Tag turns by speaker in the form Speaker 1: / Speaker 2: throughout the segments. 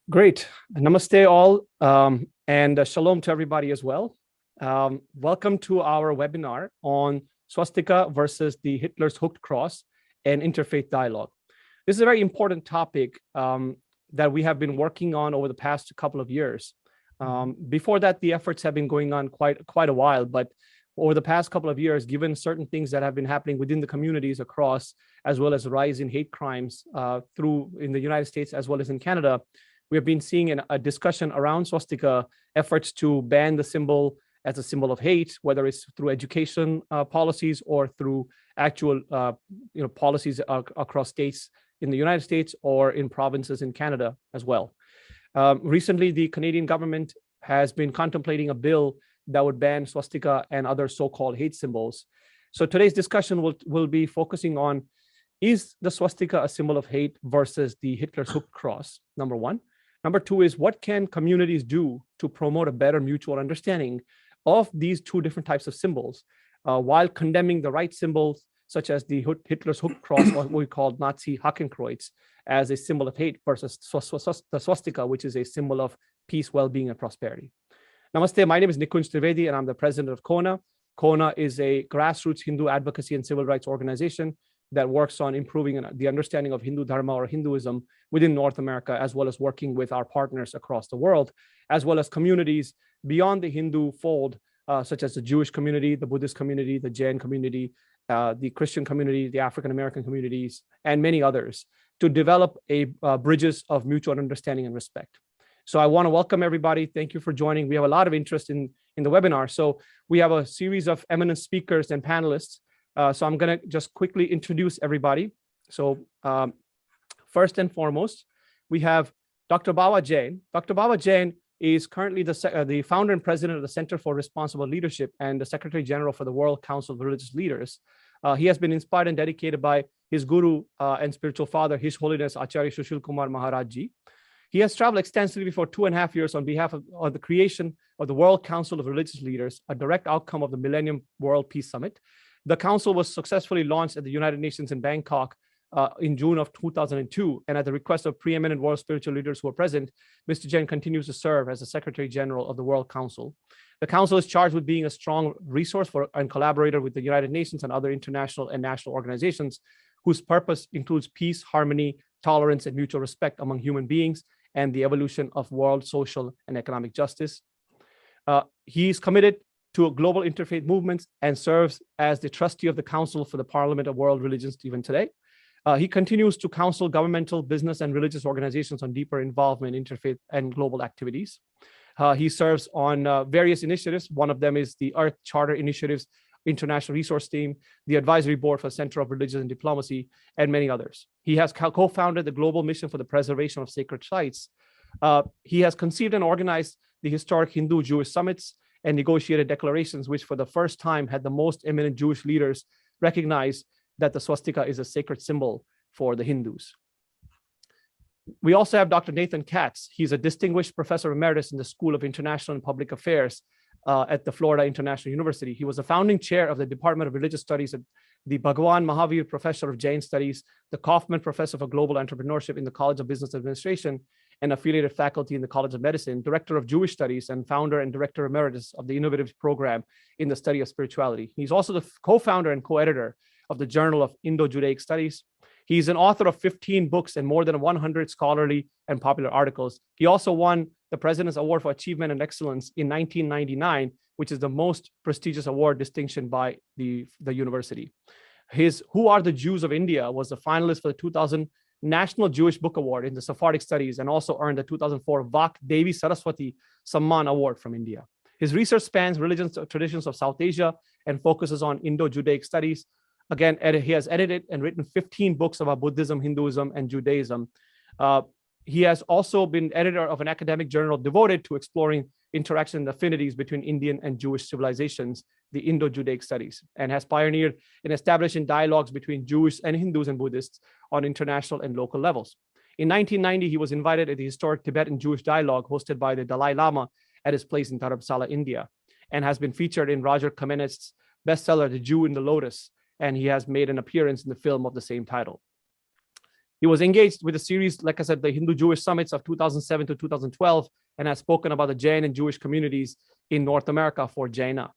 Speaker 1: Great. Namaste all, and shalom to everybody as well. Welcome to our webinar on Swastika versus the Hitler's hooked cross and interfaith dialogue. This is a very important topic that we have been working on over the past couple of years. Before that, the efforts have been going on quite a while, but over the past couple of years, given certain things that have been happening within the communities across, as well as the rise in hate crimes in the United States as well as in Canada, we have been seeing a discussion around swastika, efforts to ban the symbol as a symbol of hate, whether it's through education policies or through actual policies across states in the United States or in provinces in Canada as well. Recently, the Canadian government has been contemplating a bill that would ban swastika and other so-called hate symbols. So today's discussion will be focusing on, is the swastika a symbol of hate versus the Hitler's hooked cross, number one. Number two is, what can communities do to promote a better mutual understanding of these two different types of symbols while condemning the right symbols, such as the Hitler's hooked cross, or what we call Nazi Hakenkreuz, as a symbol of hate, versus the swastika, which is a symbol of peace, well-being, and prosperity. Namaste, my name is Nikunj Trivedi, and I'm the president of KONA. KONA is a grassroots Hindu advocacy and civil rights organization that works on improving the understanding of Hindu Dharma or Hinduism within North America, as well as working with our partners across the world, as well as communities beyond the Hindu fold, such as the Jewish community, the Buddhist community, the Jain community, the Christian community, the African-American communities, and many others, to develop bridges of mutual understanding and respect. So I want to welcome everybody. Thank you for joining. We have a lot of interest in the webinar. So we have a series of eminent speakers and panelists. So I'm going to just quickly introduce everybody. So first and foremost, we have Dr. Bawa Jain. Dr. Bawa Jain is currently the founder and president of the Center for Responsible Leadership and the Secretary General for the World Council of Religious Leaders. He has been inspired and dedicated by his guru and spiritual father, His Holiness Acharya Sushil Kumar Maharaj Ji. He has traveled extensively for 2.5 years on behalf of the creation of the World Council of Religious Leaders, a direct outcome of the Millennium World Peace Summit. The council was successfully launched at the United Nations in Bangkok in June of 2002. And at the request of preeminent world spiritual leaders who are present, Mr. Jain continues to serve as the Secretary General of the World Council. The council is charged with being a strong resource and collaborator with the United Nations and other international and national organizations whose purpose includes peace, harmony, tolerance, and mutual respect among human beings and the evolution of world social and economic justice. He is committed to global interfaith movements and serves as the trustee of the Council for the Parliament of World Religions even today. He continues to counsel governmental, business, and religious organizations on deeper involvement in interfaith and global activities. He serves on various initiatives. One of them is the Earth Charter Initiatives International Resource Team, the Advisory Board for Center of Religion and Diplomacy, and many others. He has co-founded the Global Mission for the Preservation of Sacred Sites. He has conceived and organized the historic Hindu-Jewish summits and negotiated declarations, which for the first time had the most eminent Jewish leaders recognize that the swastika is a sacred symbol for the Hindus. We also have Dr. Nathan Katz. He's a distinguished professor emeritus in the School of International and Public Affairs at the Florida International University. He was the founding chair of the Department of Religious Studies at the Bhagwan Mahavir Professor of Jain Studies, the Kaufman Professor for Global Entrepreneurship in the College of Business Administration, and affiliated faculty in the College of Medicine, Director of Jewish Studies, and founder and Director Emeritus of the Innovative Program in the Study of Spirituality. He's also the co-founder and co-editor of the Journal of Indo-Judaic Studies. He's an author of 15 books and more than 100 scholarly and popular articles. He also won the President's Award for Achievement and Excellence in 1999, which is the most prestigious award distinction by the university. His Who Are the Jews of India was the finalist for the 2000 National Jewish Book Award in the Sephardic Studies, and also earned the 2004 Vak Devi Saraswati Samman Award from India. His research spans religions traditions of South Asia and focuses on Indo-Judaic studies. Again, he has edited and written 15 books about Buddhism, Hinduism, and Judaism. He has also been editor of an academic journal devoted to exploring interaction and affinities between Indian and Jewish civilizations, the Indo-Judaic Studies, and has pioneered in establishing dialogues between Jewish and Hindus and Buddhists on international and local levels. In 1990, he was invited at the historic Tibetan Jewish dialogue hosted by the Dalai Lama at his place in Dharamsala, India, and has been featured in Roger Kamenetz's bestseller, The Jew in the Lotus, and he has made an appearance in the film of the same title. He was engaged with a series, like I said, the Hindu-Jewish summits of 2007 to 2012, and has spoken about the Jain and Jewish communities in North America for Jaina.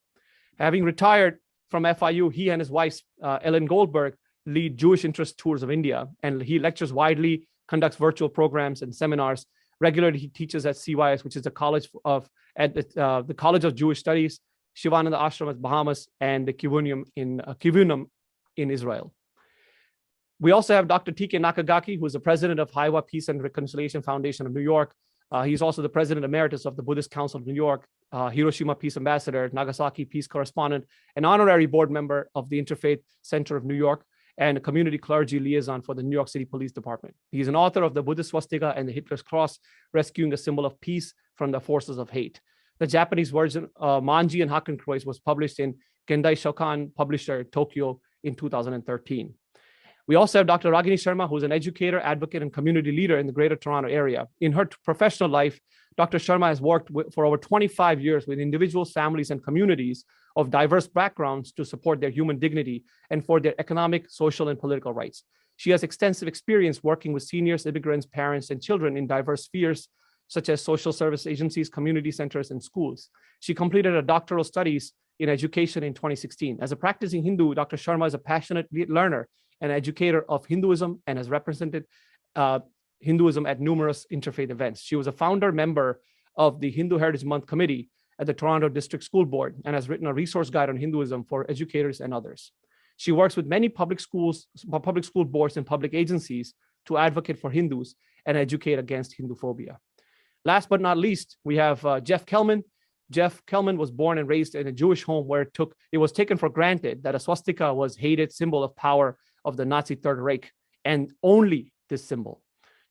Speaker 1: Having retired from FIU, he and his wife, Ellen Goldberg, lead Jewish interest tours of India, and he lectures widely, conducts virtual programs and seminars. Regularly, he teaches at CYS, which is the College of Jewish Studies, Shivananda Ashram at Bahamas, and the Kivunum in Israel. We also have Dr. T.K. Nakagaki, who is the president of Haiwa Peace and Reconciliation Foundation of New York. He's also the president emeritus of the Buddhist Council of New York, Hiroshima Peace Ambassador, Nagasaki Peace Correspondent, an honorary board member of the Interfaith Center of New York, and a community clergy liaison for the New York City Police Department. He's an author of the Buddhist Swastika and the Hitler's Cross, rescuing a symbol of peace from the forces of hate. The Japanese version, Manji and Hakenkreuz, was published in Gendai Shokan Publisher, Tokyo in 2013. We also have Dr. Ragini Sharma, who's an educator, advocate, and community leader in the Greater Toronto Area. In her professional life, Dr. Sharma has worked for over 25 years with individuals, families, and communities of diverse backgrounds to support their human dignity and for their economic, social, and political rights. She has extensive experience working with seniors, immigrants, parents, and children in diverse spheres, such as social service agencies, community centers, and schools. She completed her doctoral studies in education in 2016. As a practicing Hindu, Dr. Sharma is a passionate learner and educator of Hinduism and has represented Hinduism at numerous interfaith events. She was a founder member of the Hindu Heritage Month Committee at the Toronto District School Board and has written a resource guide on Hinduism for educators and others. She works with many public school boards and public agencies to advocate for Hindus and educate against Hinduphobia. Last but not least, we have Jeff Kelman. Jeff Kelman was born and raised in a Jewish home where it was taken for granted that a swastika was hated symbol of power of the Nazi Third Reich, and only this symbol.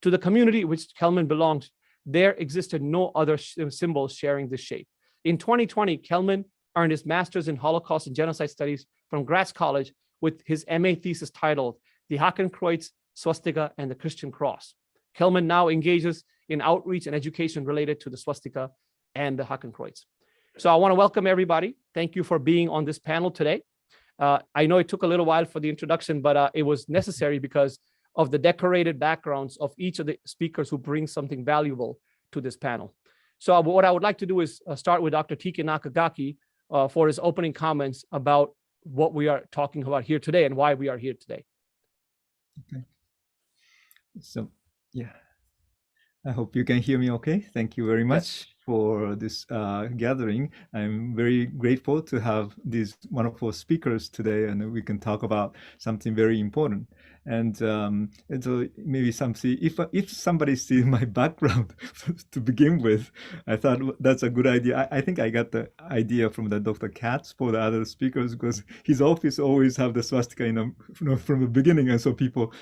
Speaker 1: To the community which Kelman belonged, there existed no other symbol sharing this shape. In 2020, Kelman earned his master's in Holocaust and Genocide Studies from Gratz College with his MA thesis titled The Hakenkreuz, Swastika, and the Christian Cross. Kelman now engages in outreach and education related to the swastika and the Hakenkreuz. So I want to welcome everybody. Thank you for being on this panel today. I know it took a little while for the introduction, but it was necessary because of the decorated backgrounds of each of the speakers who bring something valuable to this panel. So what I would like to do is start with Dr. T.K. Nakagaki for his opening comments about what we are talking about here today and why we are here today.
Speaker 2: Okay. So, yeah, I hope you can hear me okay. Thank you very much for this gathering. I'm very grateful to have these wonderful speakers today, and we can talk about something very important. And so maybe if somebody sees my background to begin with, I thought that's a good idea. I think I got the idea from the Dr. Katz for the other speakers, because his office always have the swastika from the beginning, and so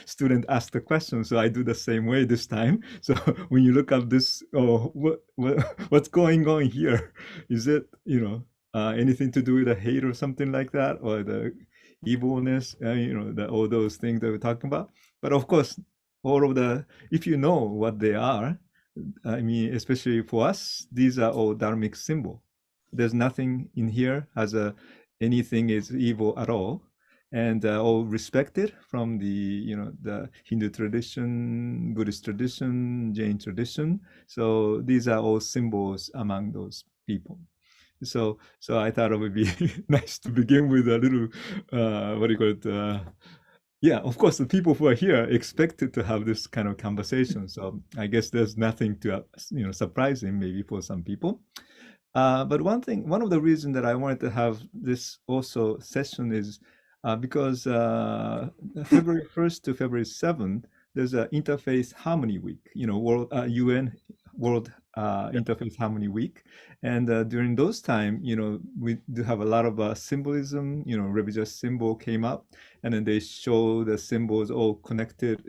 Speaker 2: students ask the question. So I do the same way this time. So when you look up this, what's going on here? Is it anything to do with the hate or something like that, or the evilness, all those things that we're talking about? But of course, if you know what they are, I mean, especially for us, these are all dharmic symbol. There's nothing in here anything is evil at all, and all respected from the Hindu tradition, Buddhist tradition, Jain tradition. So these are all symbols among those people. So I thought it would be nice to begin with a little, yeah, of course, the people who are here expected to have this kind of conversation. So I guess there's nothing to, surprising maybe for some people. But one of the reasons that I wanted to have this also session is because February 1st to February 7th, there's an Interfaith Harmony Week, UN World Interfaith Harmony Week. And during those time, we do have a lot of symbolism, religious symbol came up, and then they show the symbols all connected,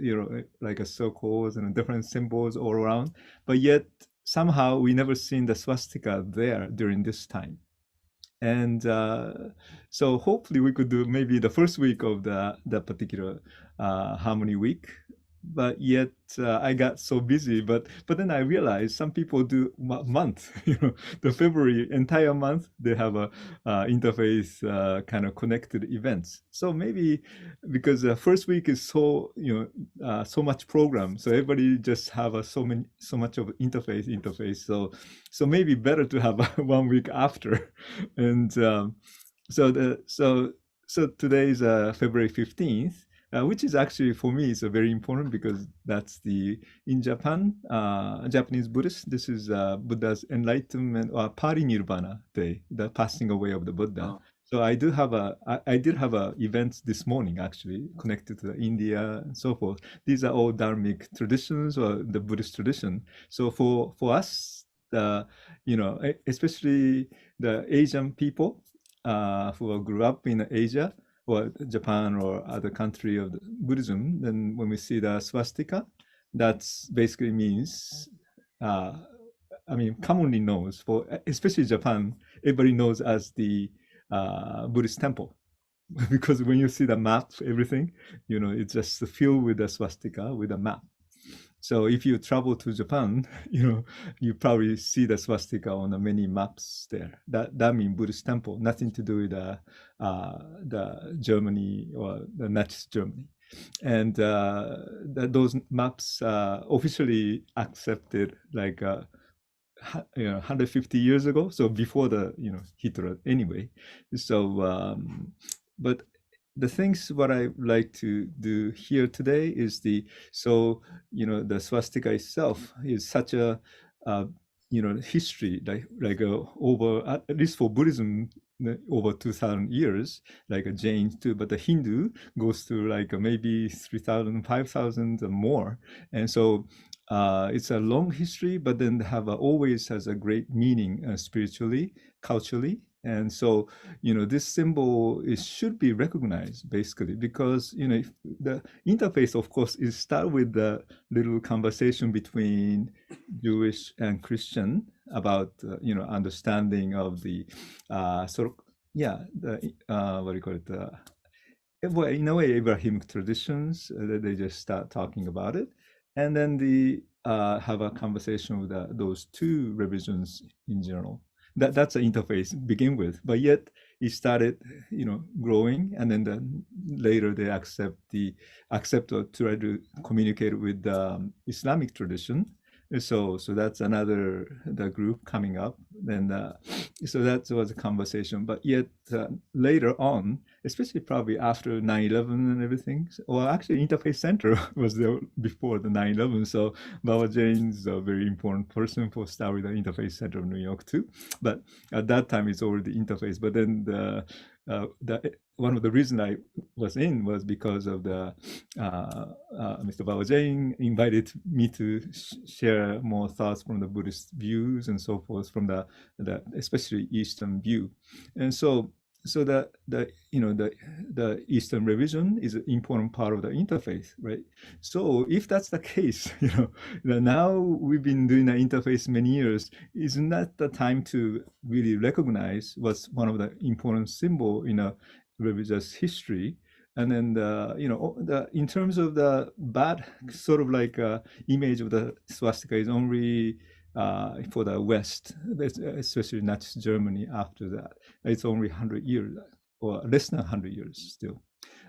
Speaker 2: like a circles and different symbols all around. But yet somehow we never seen the swastika there during this time. And so hopefully we could do maybe the first week of the particular Harmony Week, but yet I got so busy. But then I realized some people do month, the February entire month they have a interfaith kind of connected events. So maybe because the first week is so so much program, so everybody just have so much of interface. So maybe better to have 1 week after, and so the so today is February 15th, which is actually for me is very important because that's the in Japan, Japanese Buddhist. This is Buddha's enlightenment or parinirvana day, the passing away of the Buddha. So I did have a events this morning actually connected to India and so forth. These are all dharmic traditions or the Buddhist tradition. So for us, especially the Asian people who grew up in Asia or Japan or other country of the Buddhism, then when we see the swastika, that's basically means, commonly knows for, especially Japan, everybody knows as the Buddhist temple. Because when you see the map, everything, it's just filled with the swastika with a map. So if you travel to Japan, you probably see the swastika on the many maps there. That means Buddhist temple, nothing to do with the Germany or the Nazi Germany. And those maps officially accepted like 150 years ago, so before the Hitler anyway. So but the things what I like to do here today is the swastika itself is such a history like over at least for Buddhism over 2,000 years, like a Jain too, but the Hindu goes through like maybe 3,000, 5,000 or more. And so it's a long history, but then have always has a great meaning spiritually, culturally. And so, this symbol should be recognized basically because, the interface, of course, is start with the little conversation between Jewish and Christian about, understanding of the what do you call it? Well, in a way, Abrahamic traditions, they just start talking about it. And then the have a conversation with those two religions in general. That's an interface begin with, but yet it started, growing, and then later they accept or try to communicate with the Islamic tradition. So that's another the group coming up. Then so that was a conversation, but yet later on, especially probably after 9/11 and everything. Well, actually, Interfaith Center was there before the 9/11. So Baba Jain is a very important person for start with the Interfaith Center of New York too. But at that time, it's already interface. But then the one of the reasons I was in was because of the Mr. Baba Jain invited me to share more thoughts from the Buddhist views and so forth from the especially Eastern view, and so the Eastern revision is an important part of the interfaith, right? So if that's the case, now we've been doing the interfaith many years, isn't that the time to really recognize what's one of the important symbol in a religious history? And then in terms of the bad sort of like image of the swastika is only for the West, especially Nazi Germany after that. It's only 100 years or less than 100 years still.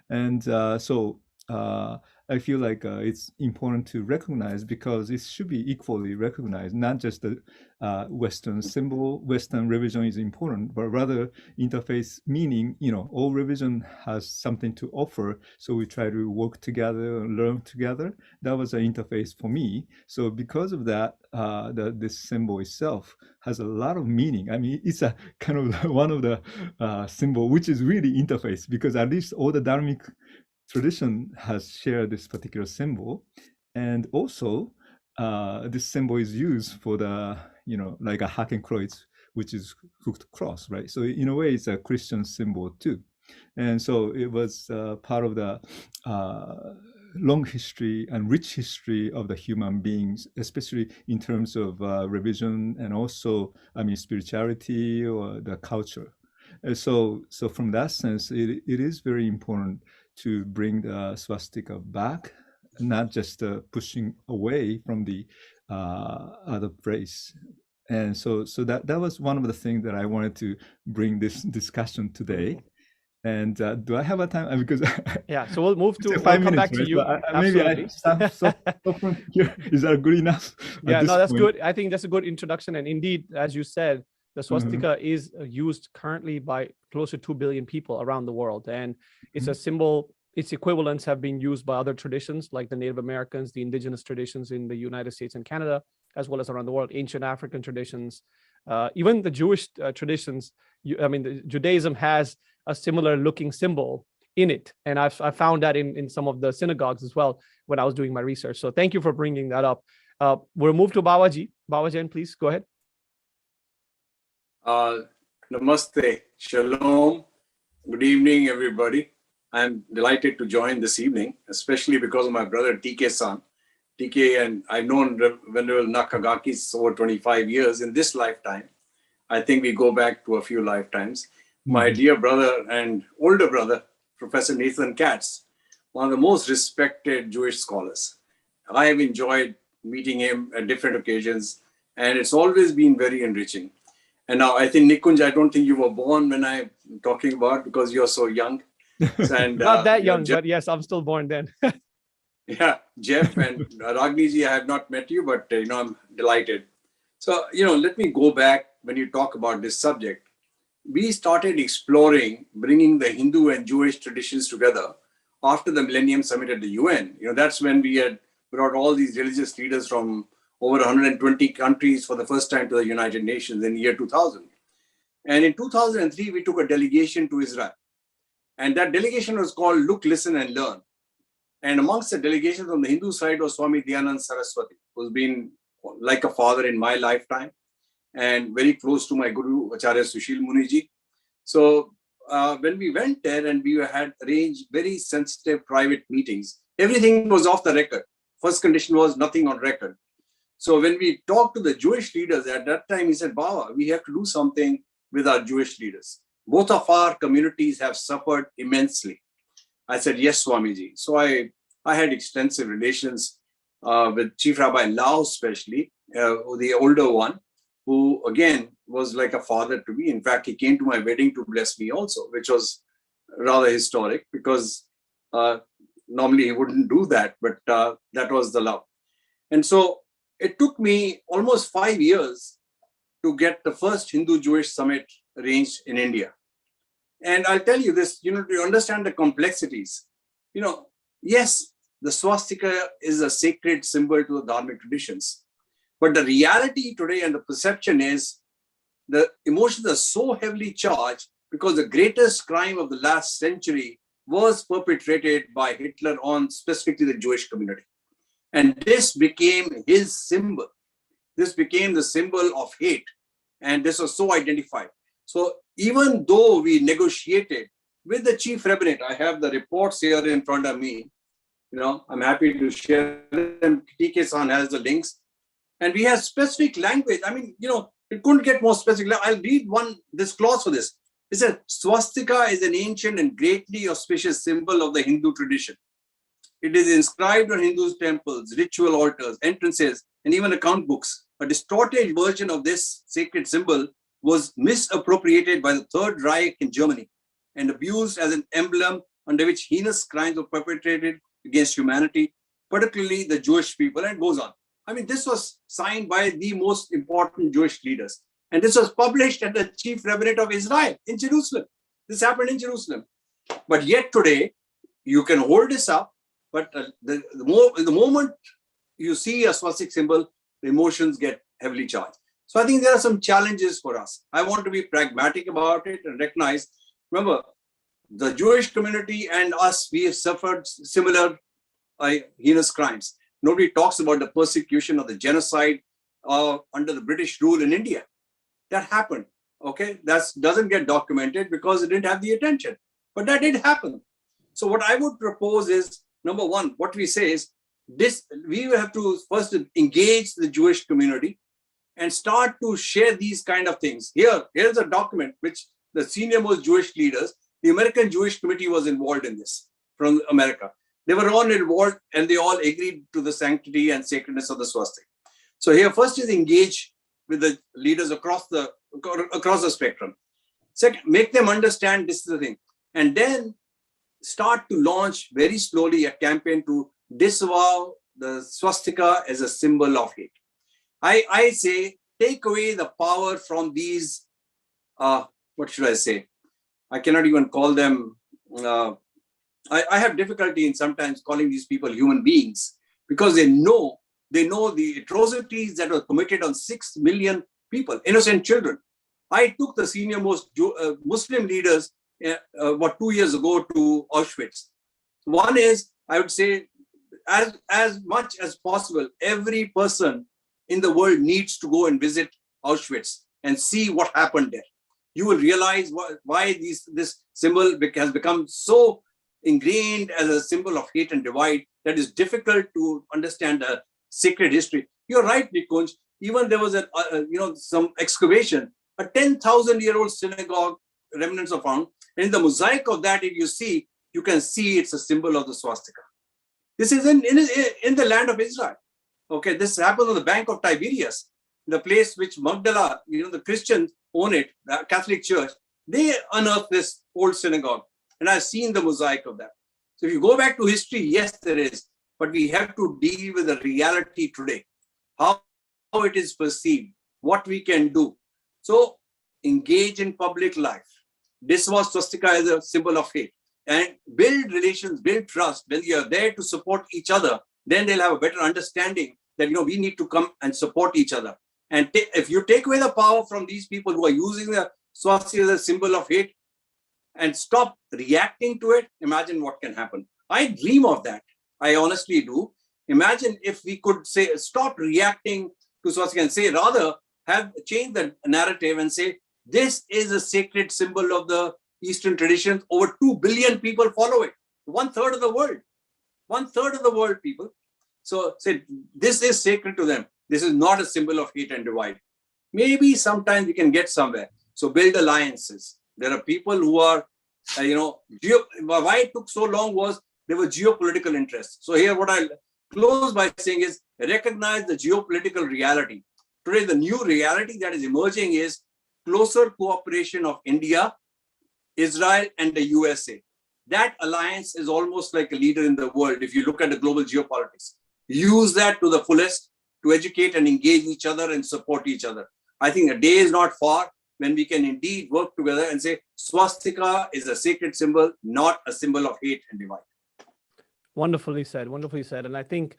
Speaker 2: And so I feel like it's important to recognize because it should be equally recognized, not just the Western symbol, Western religion is important, but rather interfaith meaning, all religion has something to offer. So we try to work together and learn together. That was an interface for me. So because of that, this symbol itself has a lot of meaning. I mean, it's a kind of one of the symbol, which is really interface because at least all the dharmic tradition has shared this particular symbol. And also, this symbol is used for the, like a Hakenkreuz, which is hooked cross, right? So in a way, it's a Christian symbol too. And so it was part of the long history and rich history of the human beings, especially in terms of religion and also, spirituality or the culture. And so from that sense, it is very important to bring the swastika back not just pushing away from the other place. And so that was one of the things that I wanted to bring this discussion today. And do I have a time? Because
Speaker 1: Yeah, so we'll move to
Speaker 2: we'll
Speaker 1: come
Speaker 2: minutes,
Speaker 1: back to
Speaker 2: right?
Speaker 1: you.
Speaker 2: So maybe I stop from here. Is that good enough?
Speaker 1: Yeah, no, that's good. I think that's a good introduction. And indeed, as you said, the swastika is used currently by close to 2 billion people around the world. And it's a symbol, its equivalents have been used by other traditions like the Native Americans, the indigenous traditions in the United States and Canada, as well as around the world, ancient African traditions, even the Jewish traditions. Judaism has a similar looking symbol in it. And I found that in some of the synagogues as well when I was doing my research. So thank you for bringing that up. We'll move to Babaji. Babaji, please go ahead.
Speaker 3: Namaste. Shalom. Good evening, everybody. I'm delighted to join this evening, especially because of my brother TK-san. TK and I've known Venerable Nakagakis over 25 years in this lifetime. I think we go back to a few lifetimes. My dear brother and older brother, Professor Nathan Katz, one of the most respected Jewish scholars. I have enjoyed meeting him at different occasions, and it's always been very enriching. And now I think, Nikunj, I don't think you were born when I'm talking about, because you're so young. And,
Speaker 1: not that young, but yes, I'm still born then.
Speaker 3: Yeah, Jeff and Ragniji, I have not met you, but I'm delighted. So, let me go back when you talk about this subject. We started exploring bringing the Hindu and Jewish traditions together after the Millennium Summit at the UN. That's when we had brought all these religious leaders from over 120 countries for the first time to the United Nations in the year 2000. And in 2003, we took a delegation to Israel. And that delegation was called Look, Listen, and Learn. And amongst the delegations on the Hindu side was Swami Dayanand Saraswati, who's been like a father in my lifetime and very close to my Guru, Acharya Sushil Muniji. So when we went there and we had arranged very sensitive private meetings, everything was off the record. First condition was nothing on record. So when we talked to the Jewish leaders at that time, he said, Baba, we have to do something with our Jewish leaders. Both of our communities have suffered immensely. I said, yes, Swamiji. So I had extensive relations with Chief Rabbi Lau, especially, the older one, who again was like a father to me. In fact, he came to my wedding to bless me also, which was rather historic because normally he wouldn't do that, but that was the love. And so it took me almost 5 years to get the first Hindu-Jewish summit arranged in India. And I'll tell you this, to understand the complexities, yes, the swastika is a sacred symbol to the Dharmic traditions. But the reality today and the perception is the emotions are so heavily charged because the greatest crime of the last century was perpetrated by Hitler on specifically the Jewish community. And this became his symbol. This became the symbol of hate. And this was so identified. So even though we negotiated with the chief rabbinate, I have the reports here in front of me. I'm happy to share them. TK-san has the links. And we have specific language. It couldn't get more specific. I'll read this clause for this. It says, swastika is an ancient and greatly auspicious symbol of the Hindu tradition. It is inscribed on Hindu temples, ritual altars, entrances, and even account books. A distorted version of this sacred symbol was misappropriated by the Third Reich in Germany and abused as an emblem under which heinous crimes were perpetrated against humanity, particularly the Jewish people, and it goes on. This was signed by the most important Jewish leaders. And this was published at the Chief Rabbinate of Israel in Jerusalem. This happened in Jerusalem. But yet today, you can hold this up, but the moment you see a swastika symbol, the emotions get heavily charged. So I think there are some challenges for us. I want to be pragmatic about it and recognize, remember, the Jewish community and us, we have suffered similar heinous crimes. Nobody talks about the persecution or the genocide under the British rule in India. That happened, okay? That doesn't get documented because it didn't have the attention, but that did happen. So what I would propose is, number one, what we say is, we have to first engage the Jewish community and start to share these kind of things. Here's a document which the senior most Jewish leaders, the American Jewish Committee was involved in this from America. They were all involved and they all agreed to the sanctity and sacredness of the swastika. So here, first is engage with the leaders across the spectrum. Second, make them understand this is the thing. And then start to launch very slowly a campaign to disavow the swastika as a symbol of hate. I say, take away the power from these, what should I say? I cannot even call them, I have difficulty in sometimes calling these people human beings, because they know the atrocities that were committed on 6 million people, innocent children. I took the senior most Muslim leaders 2 years ago to Auschwitz. One is, I would say, as much as possible, every person in the world needs to go and visit Auschwitz and see what happened there. You will realize why this symbol has become so ingrained as a symbol of hate and divide that is difficult to understand the sacred history. You're right, Nikunj. Even there was some excavation, a 10,000-year-old synagogue remnants are found. And in the mosaic of that, if you see, you can see it's a symbol of the swastika. This is in the land of Israel. Okay, this happens on the bank of Tiberias, the place which Magdala, the Christians own it, the Catholic Church. They unearthed this old synagogue. And I've seen the mosaic of that. So if you go back to history, yes, there is. But we have to deal with the reality today, how it is perceived, what we can do. So engage in public life. Disavow swastika as a symbol of hate. And build relations, build trust. When you're there to support each other, then they'll have a better understanding that, we need to come and support each other. And if you take away the power from these people who are using the swastika as a symbol of hate and stop reacting to it, imagine what can happen. I dream of that. I honestly do. Imagine if we could say, stop reacting to swastika and say, rather change the narrative and say, this is a sacred symbol of the Eastern traditions. Over 2 billion people follow it. 1/3 of the world. 1/3 of the world, people. So say, this is sacred to them. This is not a symbol of hate and divide. Maybe sometimes we can get somewhere. So build alliances. There are people who are, why it took so long was there were geopolitical interests. So here what I'll close by saying is recognize the geopolitical reality. Today, the new reality that is emerging is closer cooperation of India, Israel, and the USA. That alliance is almost like a leader in the world if you look at the global geopolitics. Use that to the fullest to educate and engage each other and support each other. I think a day is not far when we can indeed work together and say swastika is a sacred symbol, not a symbol of hate and divide.
Speaker 1: Wonderfully said, wonderfully said. And I think,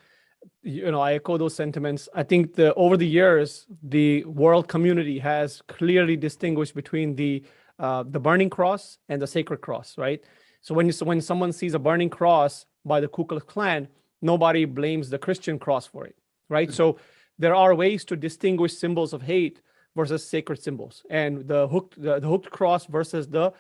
Speaker 1: I echo those sentiments. I think over the years, the world community has clearly distinguished between the burning cross and the sacred cross, right? So when someone sees a burning cross by the Ku Klux Klan, nobody blames the Christian cross for it, right? Mm-hmm. So there are ways to distinguish symbols of hate versus sacred symbols, and the hooked cross versus the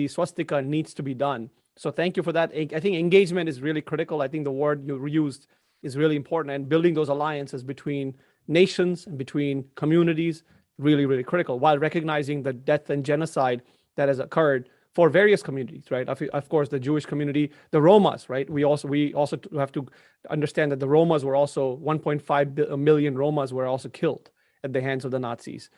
Speaker 1: swastika needs to be done. So thank you for that. I think engagement is really critical. I think the word you used is really important, and building those alliances between nations and between communities, really, really critical, while recognizing the death and genocide that has occurred for various communities, right? Of course, the Jewish community, the Romas, right? We also have to understand that the Romas were also 1.5 million Romas were also killed at the hands of the Nazis.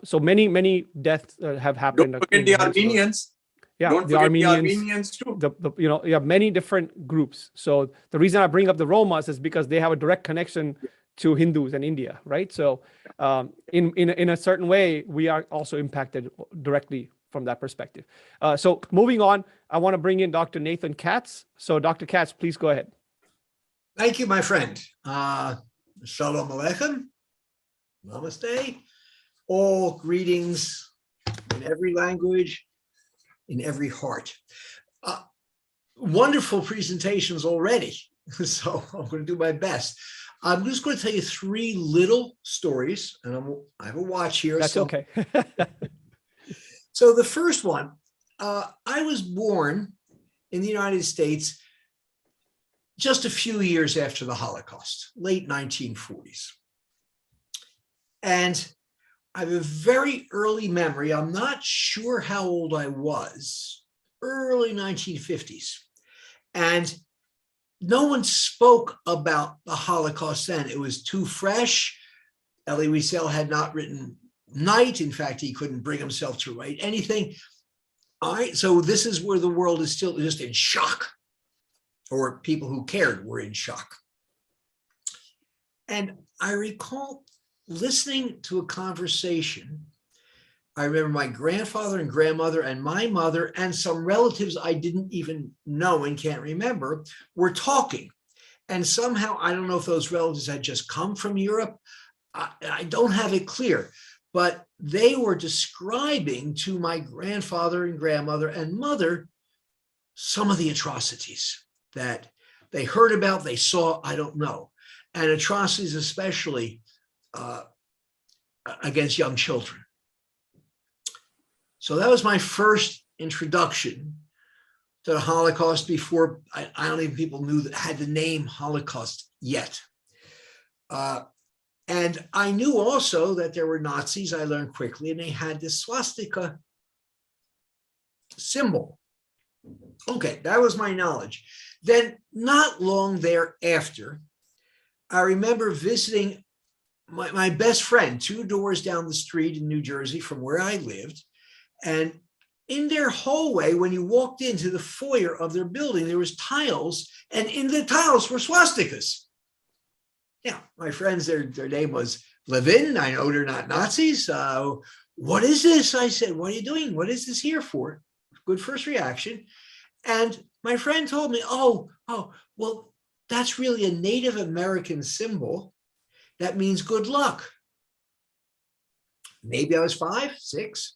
Speaker 1: So many deaths have happened.
Speaker 3: Don't forget the Armenians.
Speaker 1: Yeah,
Speaker 3: Don't forget the Armenians too.
Speaker 1: You have many different groups. So the reason I bring up the Romas is because they have a direct connection to Hindus and India, right? So in a certain way, we are also impacted directly from that perspective. So moving on, I want to bring in Dr. Nathan Katz. So Dr. Katz, please go ahead.
Speaker 4: Thank you, my friend. Shalom Aleichem. Namaste. All greetings in every language, in every heart. Wonderful presentations already. So I'm going to do my best. I'm just going to tell you 3 little stories, and I have a watch here.
Speaker 1: That's okay.
Speaker 4: So the first one, I was born in the United States just a few years after the Holocaust, late 1940s. And I have a very early memory. I'm not sure how old I was, early 1950s. And no one spoke about the Holocaust then. It was too fresh. Elie Wiesel had not written Night. In fact, he couldn't bring himself to write anything. All right, so this is where the world is still just in shock, or people who cared were in shock. And I recall listening to a conversation. I remember my grandfather and grandmother and my mother and some relatives I didn't even know and can't remember were talking. And somehow, I don't know if those relatives had just come from Europe. I don't have it clear, but they were describing to my grandfather and grandmother and mother some of the atrocities that they heard about, they saw, I don't know. And atrocities especially against young children. So that was my first introduction to the Holocaust before I don't even people knew that had the name Holocaust yet. And I knew also that there were Nazis, I learned quickly, and they had this swastika symbol. Okay, that was my knowledge. Then not long thereafter, I remember visiting my best friend 2 doors down the street in New Jersey from where I lived. And in their hallway, when you walked into the foyer of their building, there was tiles, and in the tiles were swastikas. Yeah, my friends, their name was Levin. I know they're not Nazis. What is this? I said, what are you doing? What is this here for? Good first reaction. And my friend told me, oh, well, that's really a Native American symbol. That means good luck. Maybe I was 5, 6.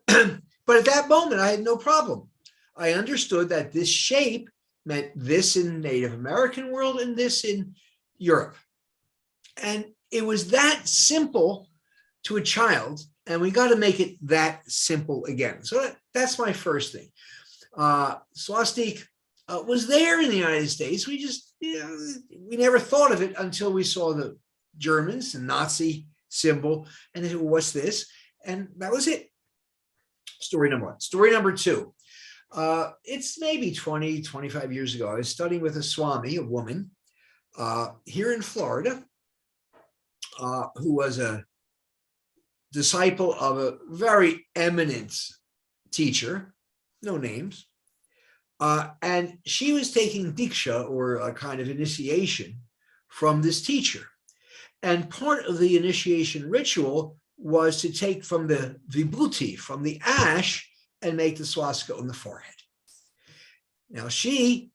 Speaker 4: But at that moment, I had no problem. I understood that this shape meant this in Native American world and this in Europe. And it was that simple to a child, and we got to make it that simple again. So that's my first thing. Swastika was there in the United States. We just, we never thought of it until we saw the Germans, the Nazi symbol, and then what's this? And that was it. Story number 1. Story number 2. It's maybe 20, 25 years ago. I was studying with a Swami, a woman, here in Florida, who was a disciple of a very eminent teacher, no names. And she was taking Diksha, or a kind of initiation, from this teacher. And part of the initiation ritual was to take from the vibhuti, from the ash, and make the swastika on the forehead. Now, she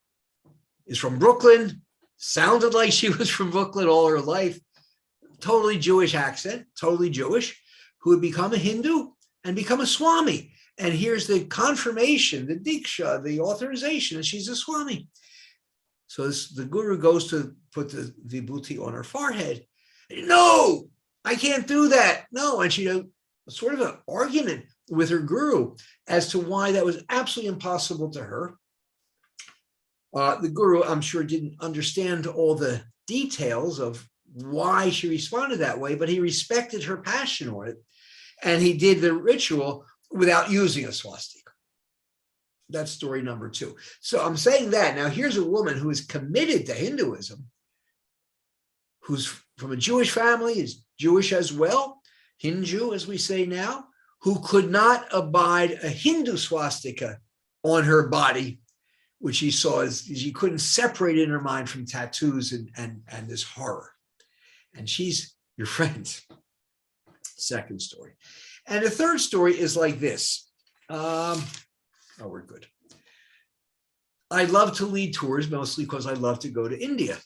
Speaker 4: is from Brooklyn, sounded like she was from Brooklyn all her life, totally Jewish accent, totally Jewish, who had become a Hindu and become a Swami. And here's the confirmation, the Diksha, the authorization, and she's a Swami. So the guru goes to put the vibhuti on her forehead. No, I can't do that. No, and she had sort of an argument with her guru as to why that was absolutely impossible to her. The guru, I'm sure, didn't understand all the details of why she responded that way, but he respected her passion on it, and he did the ritual without using a swastika. That's story number 2. So I'm saying that. Now, here's a woman who is committed to Hinduism, who's from a Jewish family, is Jewish as well, Hindu, as we say now, who could not abide a Hindu swastika on her body, which she saw as she couldn't separate in her mind from tattoos and this horror. And she's your friend. Second story. And the third story is like this. We're good. I love to lead tours, mostly because I love to go to India.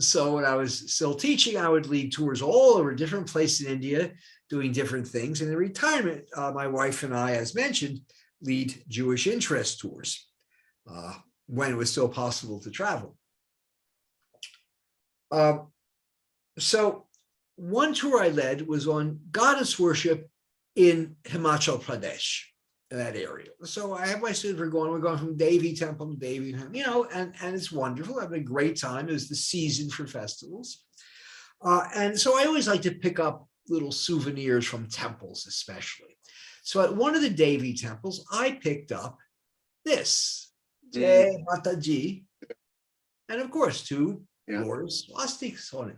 Speaker 4: So when I was still teaching, I would lead tours all over different places in India, doing different things. And in retirement, my wife and I, as mentioned, lead Jewish interest tours when it was still possible to travel. So one tour I led was on goddess worship in Himachal Pradesh, that area. So I have my students, we're going from Devi temple to Devi, and it's wonderful. I had a great time. It was the season for festivals. And so I always like to pick up little souvenirs from temples, especially. So at one of the Devi temples, I picked up this, Jai Mataji, and of course, two
Speaker 3: Yeah.
Speaker 4: Lord's swastikas on it.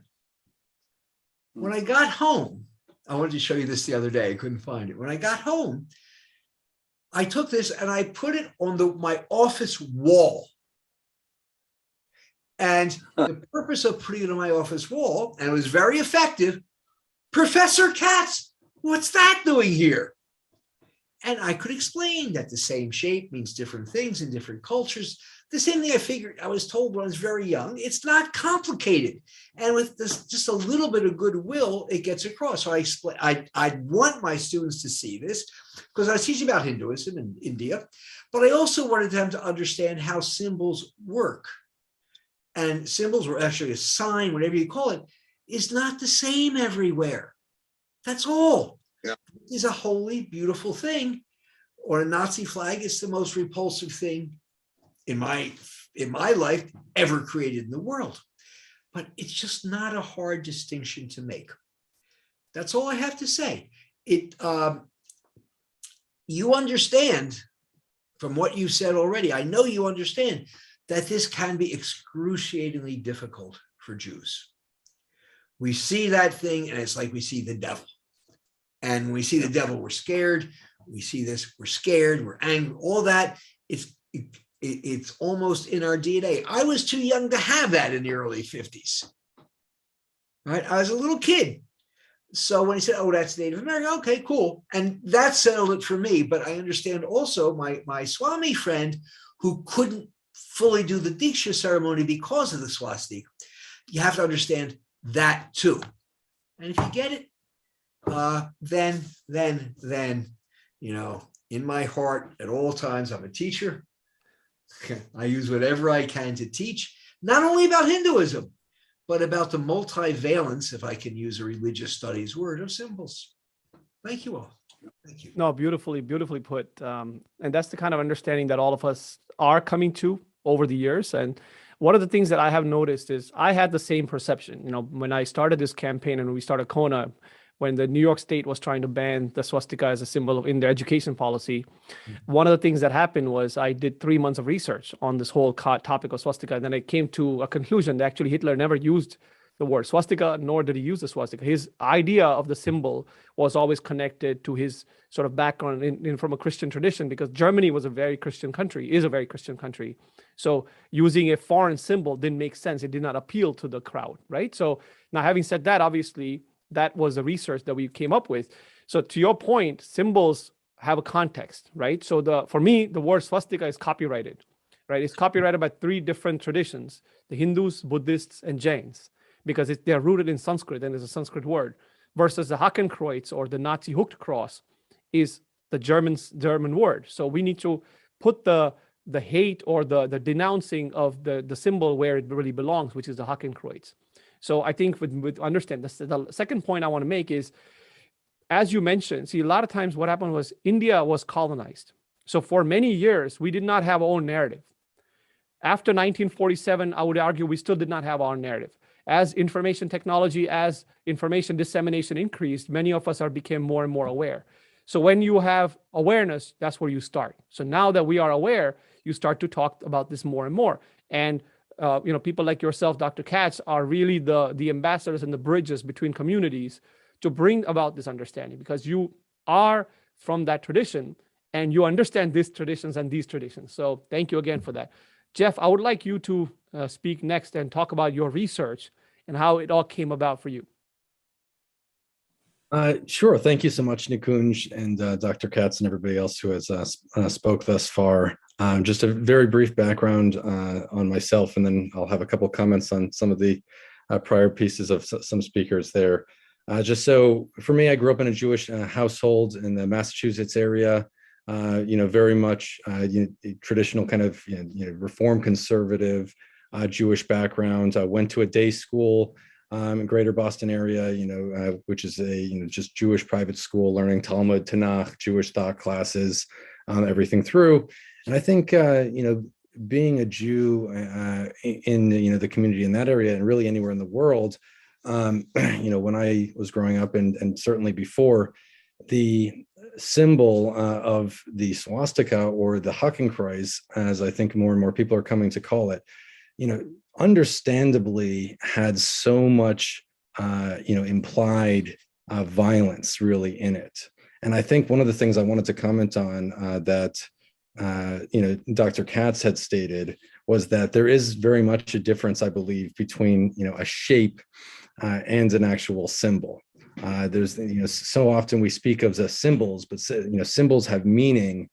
Speaker 4: When I got home, I wanted to show you this the other day. I couldn't find it. When I got home, I took this and I put it on my office wall. And the purpose of putting it on my office wall, and it was very effective, Professor Katz, what's that doing here? And I could explain that the same shape means different things in different cultures. The same thing I was told when I was very young. It's not complicated. And with this, just a little bit of goodwill, it gets across. So I want my students to see this because I was teaching about Hinduism in India, but I also wanted them to understand how symbols work. And symbols, or actually a sign, whatever you call it, is not the same everywhere. That's all.
Speaker 3: Yeah.
Speaker 4: It is a holy, beautiful thing. Or a Nazi flag is the most repulsive thing in my life ever created in the world. But it's just not a hard distinction to make. That's all I have to say. You understand from what you said already, I know you understand that this can be excruciatingly difficult for Jews. We see that thing and it's like we see the devil. And when we see the devil, we're scared. We see this, we're scared, we're angry, all that. It's almost in our DNA. I was too young to have that in the early 50s. Right? I was a little kid. So when he said, oh, that's Native American, okay, cool. And that settled it for me. But I understand also my Swami friend who couldn't fully do the Diksha ceremony because of the swastika. You have to understand that too. And if you get it, then, you know, in my heart at all times, I'm a teacher. I use whatever I can to teach, not only about Hinduism, but about the multivalence, if I can use a religious studies word, of symbols. Thank you all. Thank you.
Speaker 1: No, beautifully put. And that's the kind of understanding that all of us are coming to over the years. And one of the things that I have noticed is I had the same perception. You know, when I started this campaign and we started Kona, when the New York State was trying to ban the swastika as a symbol in their education policy, one of the things that happened was I did 3 months of research on this whole topic of swastika. And then I came to a conclusion that actually Hitler never used the word swastika, nor did he use the swastika. His idea of the symbol was always connected to his sort of background from a Christian tradition, because Germany was a very Christian country, is a very Christian country. So using a foreign symbol didn't make sense. It did not appeal to the crowd, right? So now having said that, obviously, that was the research that we came up with. So to your point, symbols have a context, right? So for me, the word swastika is copyrighted, right? It's copyrighted by 3 different traditions, the Hindus, Buddhists, and Jains, because they're rooted in Sanskrit and it's a Sanskrit word, versus the Hakenkreuz, or the Nazi hooked cross, is the German word. So we need to put the hate or the denouncing of the symbol where it really belongs, which is the Hakenkreuz. So I think with understand, the second point I want to make is, as you mentioned, see, a lot of times what happened was India was colonized. So for many years, we did not have our own narrative. After 1947, I would argue we still did not have our narrative. As information technology, as information dissemination increased, many of us became more and more aware. So when you have awareness, that's where you start. So now that we are aware, you start to talk about this more and more. And you know, people like yourself, Dr. Katz, are really the ambassadors and the bridges between communities to bring about this understanding, because you are from that tradition and you understand these traditions and these traditions. So thank you again for that. Jeff, I would like you to speak next and talk about your research and how it all came about for you.
Speaker 5: Sure. Thank you so much, Nikunj, and Dr. Katz and everybody else who has spoke thus far. Just a very brief background on myself, and then I'll have a couple comments on some of the prior pieces of some speakers there. Just so, for me, I grew up in a Jewish household in the Massachusetts area, you know, very much traditional kind of Reform conservative Jewish background. I went to a day school in Greater Boston area, which is a just Jewish private school, learning Talmud, Tanakh, Jewish thought classes, everything through. And I think being a Jew in the community in that area, and really anywhere in the world, when I was growing up, and certainly before, the symbol of the swastika, or the Hakenkreuz, as I think more and more people are coming to call it, understandably had so much, implied violence really in it. And I think one of the things I wanted to comment on that, Dr. Katz had stated was that there is very much a difference, I believe, between, a shape and an actual symbol. There's, so often we speak of the symbols, but, symbols have meaning,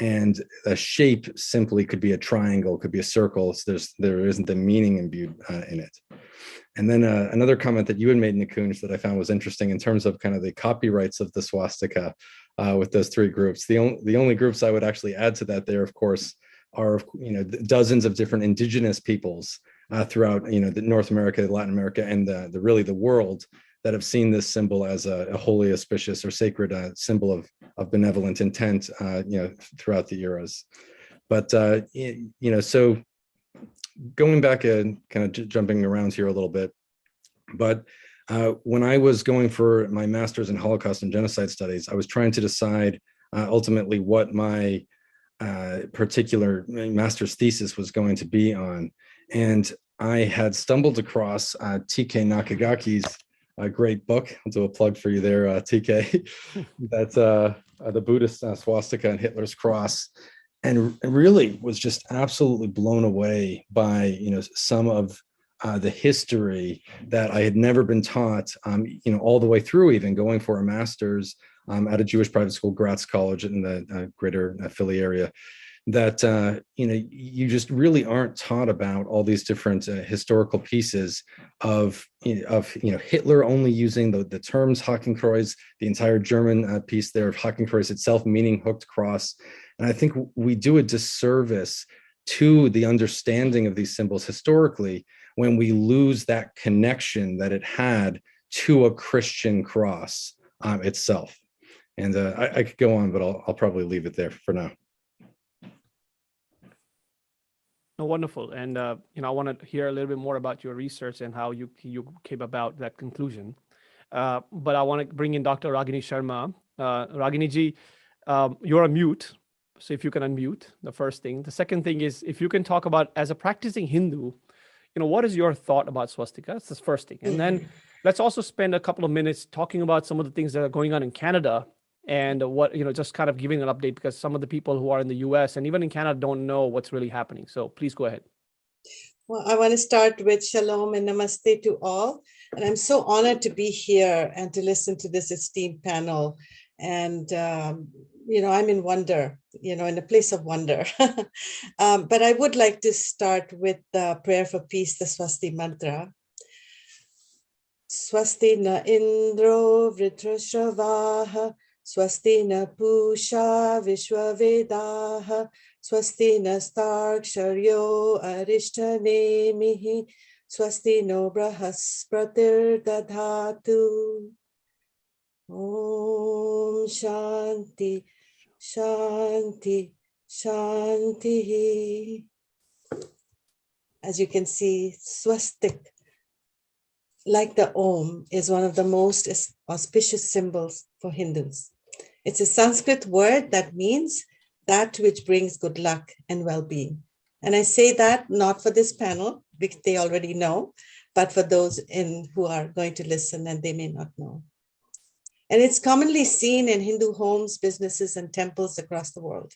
Speaker 5: and a shape simply could be a triangle, could be a circle. So there isn't the meaning imbued in it. And then another comment that you had made, Nikunj, that I found was interesting in terms of kind of the copyrights of the swastika with those three groups. The only groups I would actually add to that there, of course, are dozens of different indigenous peoples throughout North America, Latin America, and the world that have seen this symbol as a holy, auspicious, or sacred symbol of benevolent intent, throughout the eras. But so going back and kind of jumping around here a little bit, but when I was going for my master's in Holocaust and Genocide Studies, I was trying to decide ultimately what my particular master's thesis was going to be on. And I had stumbled across TK Nakagaki's great book. I'll do a plug for you there, TK. That's the Buddhist swastika and Hitler's cross, and really was just absolutely blown away by some of the history that I had never been taught, all the way through, even going for a master's at a Jewish private school, Gratz College in the greater Philly area. That you just really aren't taught about all these different historical pieces of Hitler only using the terms Hakenkreuz, the entire German piece there of Hakenkreuz itself meaning hooked cross. And I think we do a disservice to the understanding of these symbols historically when we lose that connection that it had to a Christian cross itself. And I could go on, but I'll probably leave it there for now.
Speaker 1: Oh, wonderful. And, I want to hear a little bit more about your research and how you came about that conclusion. But I want to bring in Dr. Ragini Sharma. Ragini ji, you're on mute. So if you can unmute, the first thing. The second thing is, if you can talk about, as a practicing Hindu, what is your thought about swastika? That's the first thing. And then let's also spend a couple of minutes talking about some of the things that are going on in Canada, and what, just kind of giving an update, because some of the people who are in the US and even in Canada don't know what's really happening. So please go ahead.
Speaker 6: Well, I want to start with shalom and namaste to all. And I'm so honored to be here and to listen to this esteemed panel. And, I'm in wonder, in a place of wonder. But I would like to start with the prayer for peace, the Swasti mantra. Swasti na indro vritrashravaha. Swasti na pusha vishwavedaha, swasti na starksharyo arishthanemihi, swasti no brahaspratir dadhatu. Om Shanti, Shanti, Shanti. As you can see, swastik, like the Om, is one of the most auspicious symbols for Hindus. It's a Sanskrit word that means that which brings good luck and well-being. And I say that not for this panel, because they already know, but for those who are going to listen and they may not know. And it's commonly seen in Hindu homes, businesses, and temples across the world.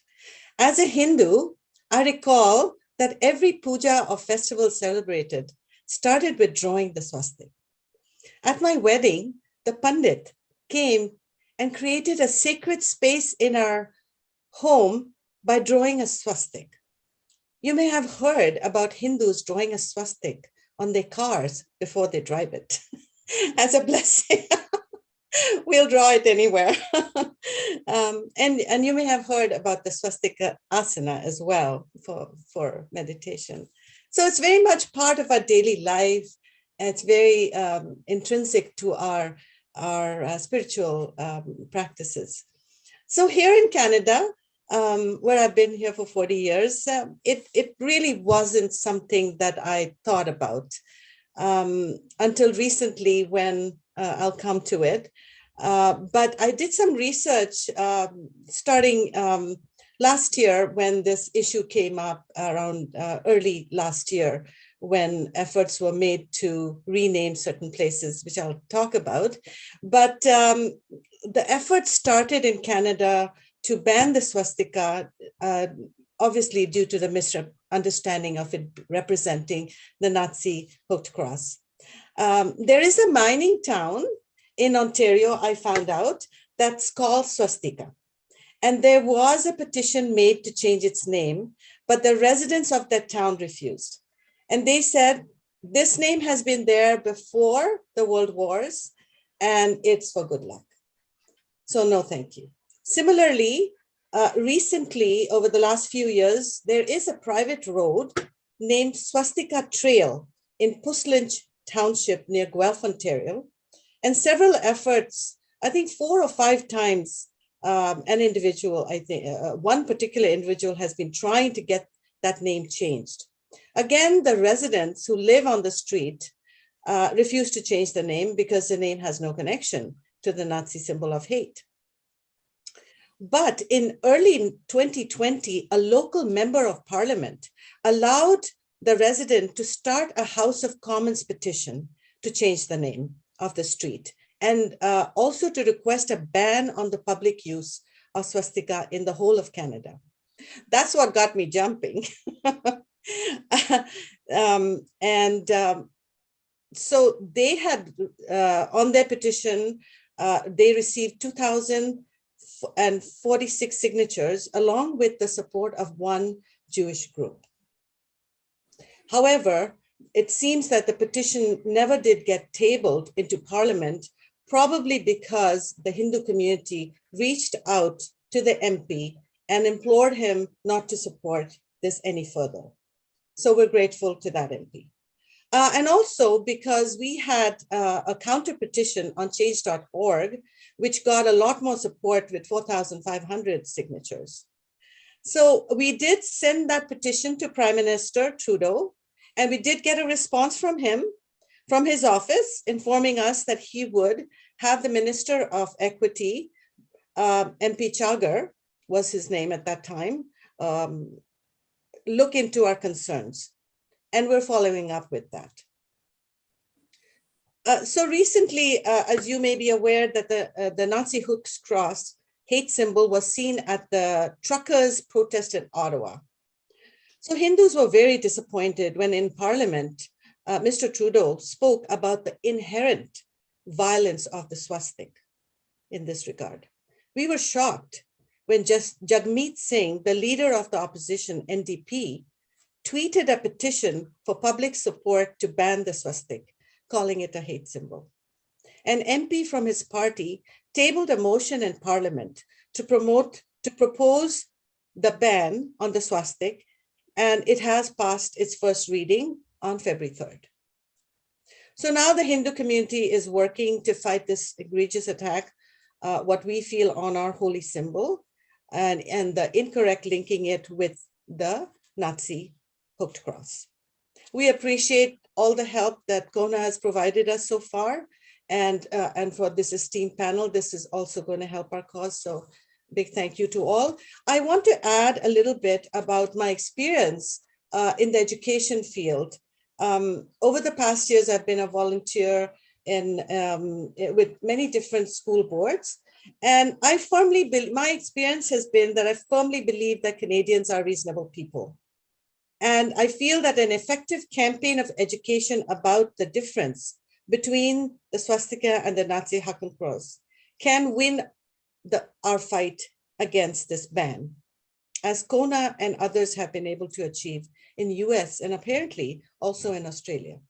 Speaker 6: As a Hindu, I recall that every puja or festival celebrated started with drawing the swastik. At my wedding, the Pandit came and created a sacred space in our home by drawing a swastik. You may have heard about Hindus drawing a swastik on their cars before they drive it as a blessing. We'll draw it anywhere. And you may have heard about the swastika asana as well for meditation. So it's very much part of our daily life. And it's very intrinsic to our spiritual practices. So here in Canada, where I've been here for 40 years, it really wasn't something that I thought about until recently, when I'll come to it. But I did some research starting last year, when this issue came up around early last year, when efforts were made to rename certain places, which I'll talk about. But the effort started in Canada to ban the swastika, obviously due to the misunderstanding of it representing the Nazi hooked cross. There is a mining town in Ontario, I found out, that's called Swastika. And there was a petition made to change its name, but the residents of that town refused. And they said, this name has been there before the World Wars, and it's for good luck. So no, thank you. Similarly, recently, over the last few years, there is a private road named Swastika Trail in Puslinch Township near Guelph, Ontario. And several efforts, I think 4 or 5 times, an individual, I think one particular individual has been trying to get that name changed. Again, the residents who live on the street refuse to change the name because the name has no connection to the Nazi symbol of hate. But in early 2020, a local member of parliament allowed the resident to start a House of Commons petition to change the name of the street, and also to request a ban on the public use of swastika in the whole of Canada. That's what got me jumping. So they had, on their petition, they received 2,046 signatures, along with the support of one Jewish group. However, it seems that the petition never did get tabled into Parliament, probably because the Hindu community reached out to the MP and implored him not to support this any further. So we're grateful to that MP. And also because we had a counter petition on change.org, which got a lot more support with 4,500 signatures. So we did send that petition to Prime Minister Trudeau, and we did get a response from him, from his office, informing us that he would have the Minister of Equity, MP Chagar was his name at that time, look into our concerns. And we're following up with that. So recently, as you may be aware, that the Nazi hooked cross hate symbol was seen at the truckers' protest in Ottawa. So Hindus were very disappointed when in Parliament, Mr. Trudeau spoke about the inherent violence of the swastika in this regard. We were shocked when just Jagmeet Singh, the leader of the opposition NDP, tweeted a petition for public support to ban the swastika, calling it a hate symbol. An MP from his party tabled a motion in Parliament to propose the ban on the swastika, and it has passed its first reading on February 3rd. So now the Hindu community is working to fight this egregious attack, what we feel on our holy symbol, and the incorrect linking it with the Nazi hooked cross. We appreciate all the help that Kona has provided us so far, and for this esteemed panel, this is also going to help our cause. So big thank you to all. I want to add a little bit about my experience in the education field. Over the past years, I've been a volunteer with many different school boards. And my experience has been that I firmly believe that Canadians are reasonable people. And I feel that an effective campaign of education about the difference between the swastika and the Nazi Hakenkreuz can win our fight against this ban, as Kona and others have been able to achieve in the US and apparently also in Australia.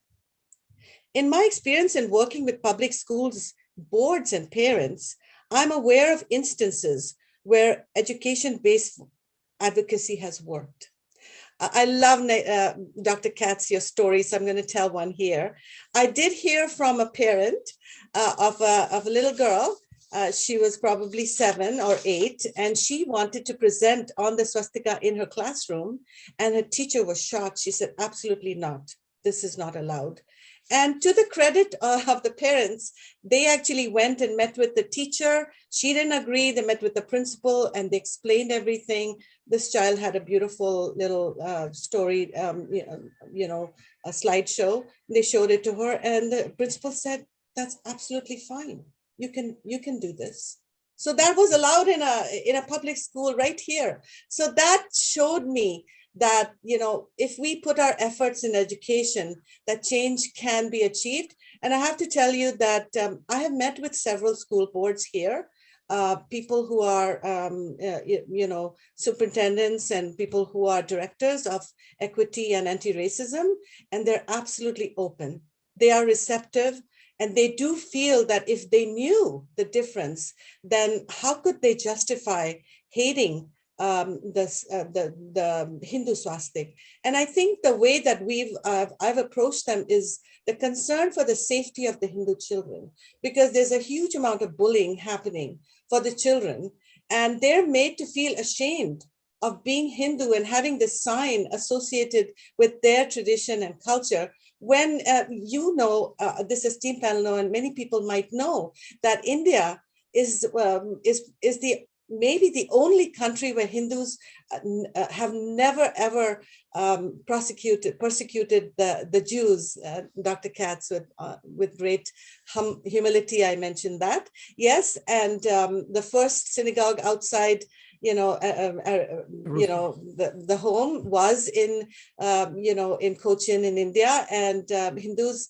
Speaker 6: In my experience in working with public schools, boards and parents, I'm aware of instances where education-based advocacy has worked. I love, Dr. Katz, your story, so I'm going to tell one here. I did hear from a parent of a little girl. She was probably 7 or 8, and she wanted to present on the swastika in her classroom, and her teacher was shocked. She said, absolutely not. This is not allowed. And to the credit of the parents, they actually went and met with the teacher. She didn't agree. They met with the principal and they explained everything. This child had a beautiful little story, a slideshow. They showed it to her, and the principal said, "That's absolutely fine. You can do this." So that was allowed in a public school right here. So that showed me that, if we put our efforts in education, that change can be achieved. And I have to tell you that I have met with several school boards here, people who are, superintendents and people who are directors of equity and anti-racism, and they're absolutely open. They are receptive. And they do feel that if they knew the difference, then how could they justify hating the Hindu swastika? And I think the way that I've approached them is the concern for the safety of the Hindu children, because there's a huge amount of bullying happening for the children, and they're made to feel ashamed of being Hindu and having this sign associated with their tradition and culture. When this esteemed panel know, and many people might know, that India is maybe the only country where Hindus have never ever persecuted the Jews. Dr. Katz, with great humility, I mentioned that. Yes, and the first synagogue outside, the home was in Cochin in India, and Hindus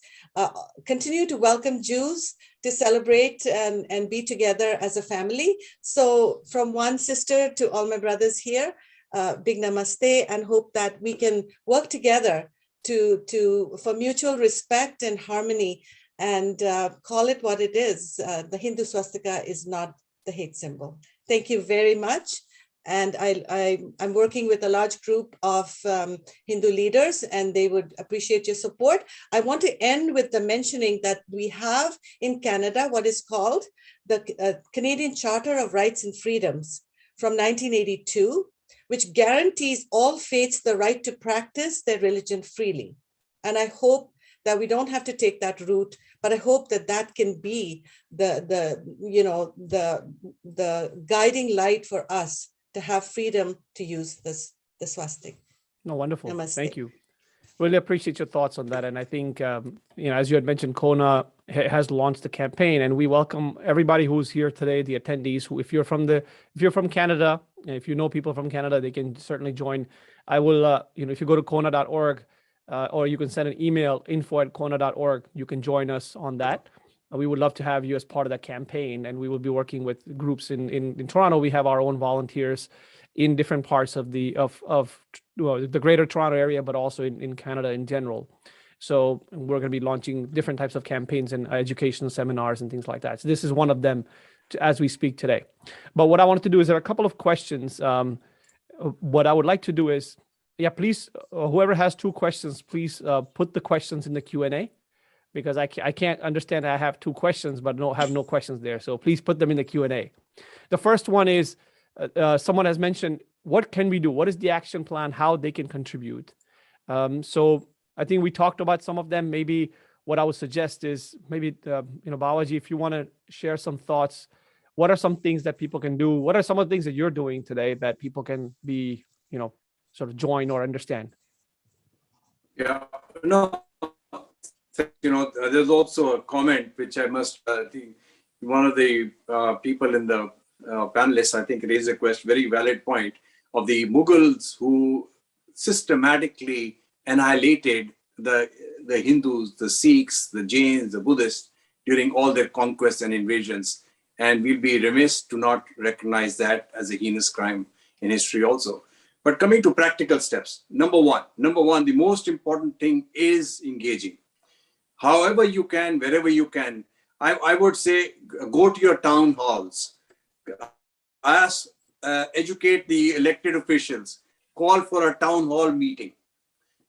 Speaker 6: continue to welcome Jews to celebrate and be together as a family. So from one sister to all my brothers here, big namaste, and hope that we can work together for mutual respect and harmony, and call it what it is. The Hindu swastika is not the hate symbol. Thank you very much. And I'm working with a large group of Hindu leaders, and they would appreciate your support. I want to end with the mentioning that we have in Canada what is called the Canadian Charter of Rights and Freedoms from 1982, which guarantees all faiths the right to practice their religion freely. And I hope that we don't have to take that route, but I hope that that can be the guiding light for us to have freedom to use the swastika.
Speaker 1: No, wonderful.
Speaker 6: Namaste.
Speaker 1: Thank you. Really appreciate your thoughts on that. And I think, as you had mentioned, Kona has launched the campaign, and we welcome everybody who's here today, the attendees. Who, if you're from Canada, and if you know people from Canada, they can certainly join. I will, if you go to kona.org, or you can send an email, info@kona.org, you can join us on that. We would love to have you as part of that campaign, and we will be working with groups in Toronto. We have our own volunteers in different parts of the greater Toronto area, but also in Canada in general. So we're going to be launching different types of campaigns and educational seminars and things like that. So this is one of them as we speak today. But what I wanted to do is there are a couple of questions. What I would like to do is, please, whoever has 2 questions, please put the questions in the Q&A. Because I can't understand I have 2 questions, but have no questions there. So please put them in the Q&A. The first one is, someone has mentioned, what can we do? What is the action plan? How they can contribute? So I think we talked about some of them. Maybe what I would suggest is maybe, Balaji, if you want to share some thoughts, what are some things that people can do? What are some of the things that you're doing today that people can be, sort of join or understand?
Speaker 3: Yeah, no. There's also a comment which I must think one of the people in the panelists, I think, raised a very valid point of the Mughals who systematically annihilated the Hindus, the Sikhs, the Jains, the Buddhists during all their conquests and invasions. And we'll be remiss to not recognize that as a heinous crime in history also. But coming to practical steps, number one, the most important thing is engaging. However you can, wherever you can, I would say go to your town halls, educate the elected officials, call for a town hall meeting.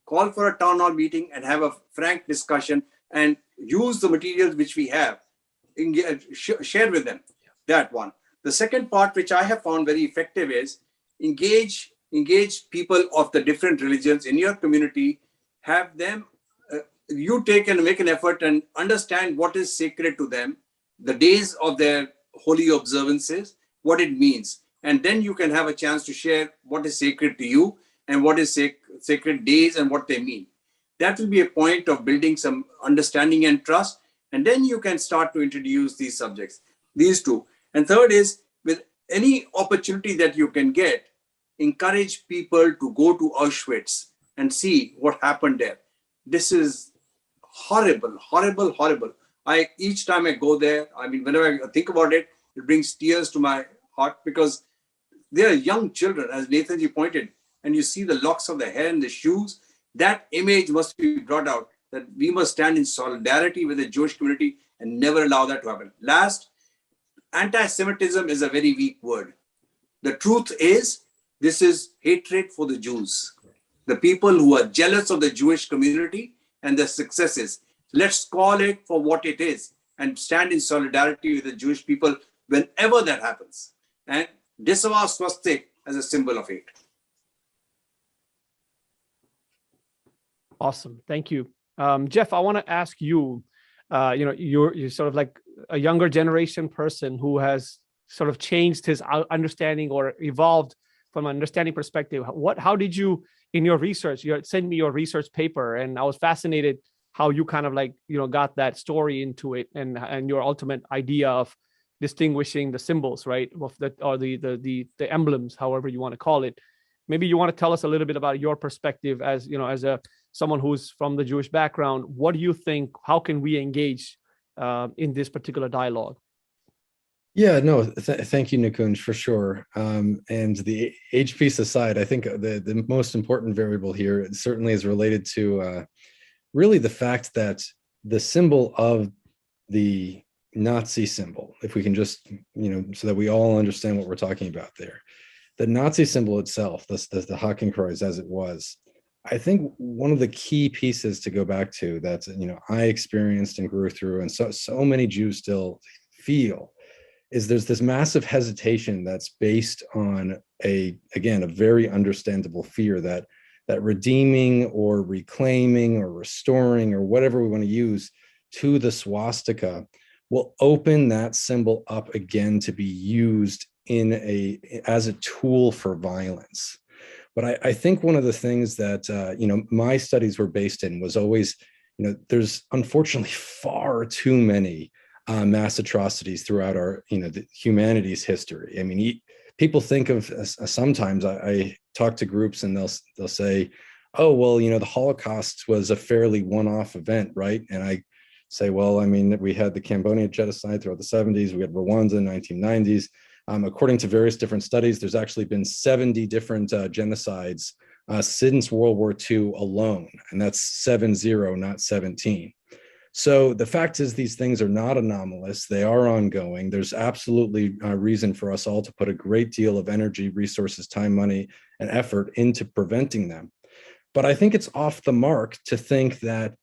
Speaker 3: Call for a town hall meeting and have a frank discussion and use the materials which we have, share with them, that one. The second part, which I have found very effective, is engage people of the different religions in your community, have them you take and make an effort and understand what is sacred to them, the days of their holy observances, what it means. And then you can have a chance to share what is sacred to you and what is sacred days and what they mean. That will be a point of building some understanding and trust. And then you can start to introduce these subjects, these two. And third is, with any opportunity that you can get, encourage people to go to Auschwitz and see what happened there. This is horrible, horrible, horrible. Each time I go there, I mean, whenever I think about it, it brings tears to my heart, because they are young children, as Nathanji pointed, and you see the locks of the hair and the shoes. That image must be brought out, that we must stand in solidarity with the Jewish community and never allow that to happen. Last, anti-Semitism is a very weak word. The truth is, this is hatred for the Jews, the people who are jealous of the Jewish community and their successes. Let's call it for what it is and stand in solidarity with the Jewish people whenever that happens. And disavow swastika as a symbol of hate.
Speaker 1: Awesome. Thank you. Jeff, I want to ask you, you're sort of like a younger generation person who has sort of changed his understanding or evolved from an understanding perspective. How did you, in your research, you sent me your research paper, and I was fascinated how you kind of like, got that story into it, and your ultimate idea of distinguishing the symbols, right? Of the emblems, however you want to call it. Maybe you want to tell us a little bit about your perspective as, someone who's from the Jewish background. What do you think? How can we engage in this particular dialogue?
Speaker 5: Yeah, no, thank you, Nikunj, for sure. And the age piece aside, I think the most important variable here certainly is related to really the fact that the symbol of the Nazi symbol, if we can just, so that we all understand what we're talking about there, the Nazi symbol itself, the Hakenkreuz as it was, I think one of the key pieces to go back to that, I experienced and grew through, and so many Jews still feel, is there's this massive hesitation that's based on a very understandable fear that redeeming or reclaiming or restoring or whatever we want to use to the swastika will open that symbol up again to be used as a tool for violence. But I think one of the things that my studies were based in was always, there's unfortunately far too many mass atrocities throughout our, the humanities history. I mean, people think of, sometimes I talk to groups and they'll say, oh, well, the Holocaust was a fairly one-off event, right? And I say, well, I mean, we had the Cambodian genocide throughout the 70s, we had Rwanda in the 1990s. According to various different studies, there's actually been 70 different genocides since World War II alone, and that's 70, not 17. So the fact is, these things are not anomalous. They are ongoing. There's absolutely a reason for us all to put a great deal of energy, resources, time, money, and effort into preventing them. But I think it's off the mark to think that,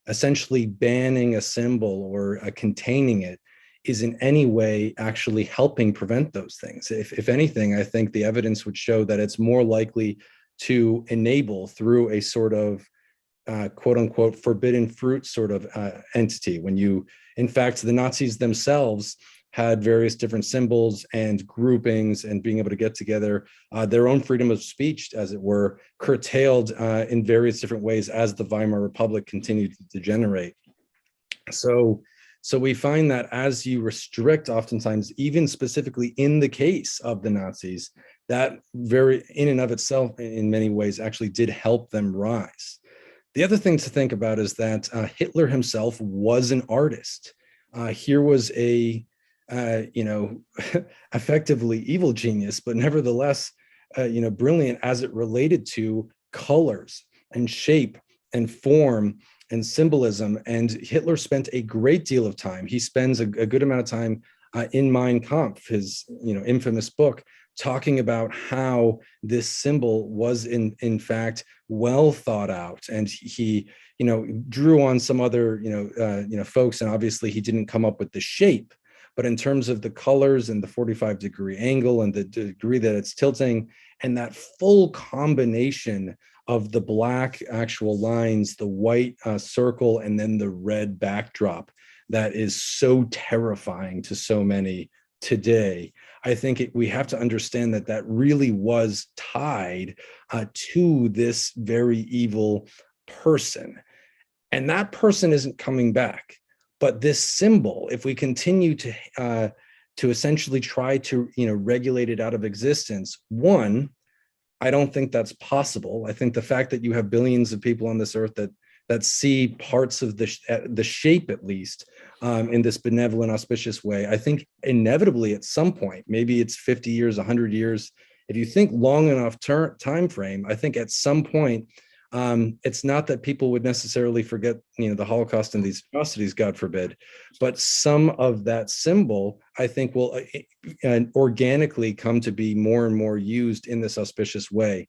Speaker 5: essentially banning a symbol or containing it is in any way actually helping prevent those things. If anything, I think the evidence would show that it's more likely to enable through a sort of quote unquote forbidden fruit sort of entity. When in fact, the Nazis themselves had various different symbols and groupings, and being able to get together, their own freedom of speech, as it were, curtailed in various different ways as the Weimar Republic continued to degenerate. So we find that as you restrict, oftentimes, even specifically in the case of the Nazis, that very in and of itself, in many ways, actually did help them rise. The other thing to think about is that Hitler himself was an artist. Here was a, effectively evil genius, but nevertheless, brilliant as it related to colors and shape and form and symbolism. And Hitler spent a great deal of time. He spends a good amount of time in Mein Kampf, his infamous book, talking about how this symbol was in fact well thought out. And he drew on some other folks, and obviously he didn't come up with the shape, but in terms of the colors and the 45-degree angle and the degree that it's tilting, and that full combination of the black actual lines, the white circle, and then the red backdrop that is so terrifying to so many today. I think we have to understand that that really was tied to this very evil person. And that person isn't coming back. But this symbol, if we continue to essentially try to regulate it out of existence, one, I don't think that's possible. I think the fact that you have billions of people on this earth that see parts of the shape, at least, in this benevolent, auspicious way, I think inevitably at some point, maybe it's 50 years, 100 years, if you think long enough time frame, I think at some point, it's not that people would necessarily forget, the Holocaust and these atrocities, God forbid, but some of that symbol, I think, will organically come to be more and more used in this auspicious way.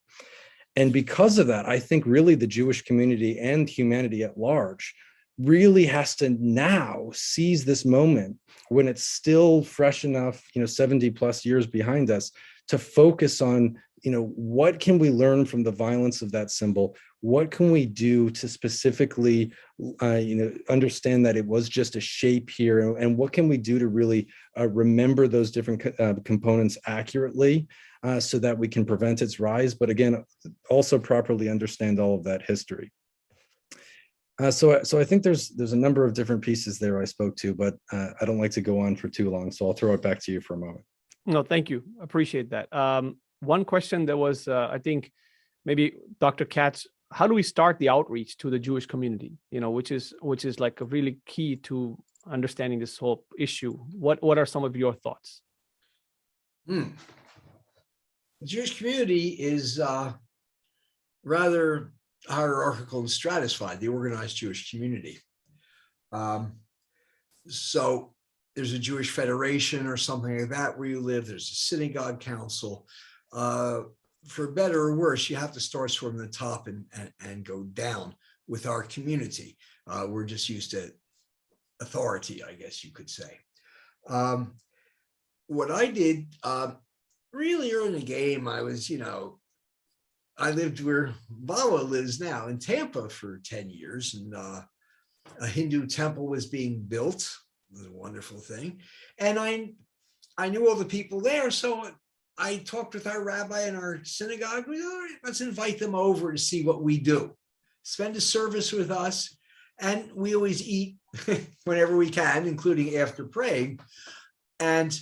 Speaker 5: And because of that, I think really the Jewish community and humanity at large really has to now seize this moment when it's still fresh enough, 70 plus years behind us, to focus on, what can we learn from the violence of that symbol? What can we do to specifically, understand that it was just a shape here? And what can we do to really remember those different components accurately so that we can prevent its rise? But again, also properly understand all of that history. So I think there's a number of different pieces there I spoke to, but I don't like to go on for too long. So I'll throw it back to you for a moment.
Speaker 1: No, thank you. Appreciate that. One question that was, I think, maybe Dr. Katz, how do we start the outreach to the Jewish community? Which is like a really key to understanding this whole issue. What are some of your thoughts?
Speaker 4: The Jewish community is rather hierarchical and stratified, the organized Jewish community. So there's a Jewish federation or something like that where you live. There's a synagogue council. For better or worse, you have to start from the top and go down with our community. We're just used to authority, I guess you could say. What I did really early in the game, I was, I lived where Bala lives now in Tampa for 10 years, and a Hindu temple was being built. It was a wonderful thing. And I knew all the people there, so I talked with our rabbi in our synagogue. We, all right, let's invite them over to see what we do. Spend a service with us. And we always eat whenever we can, including after praying. And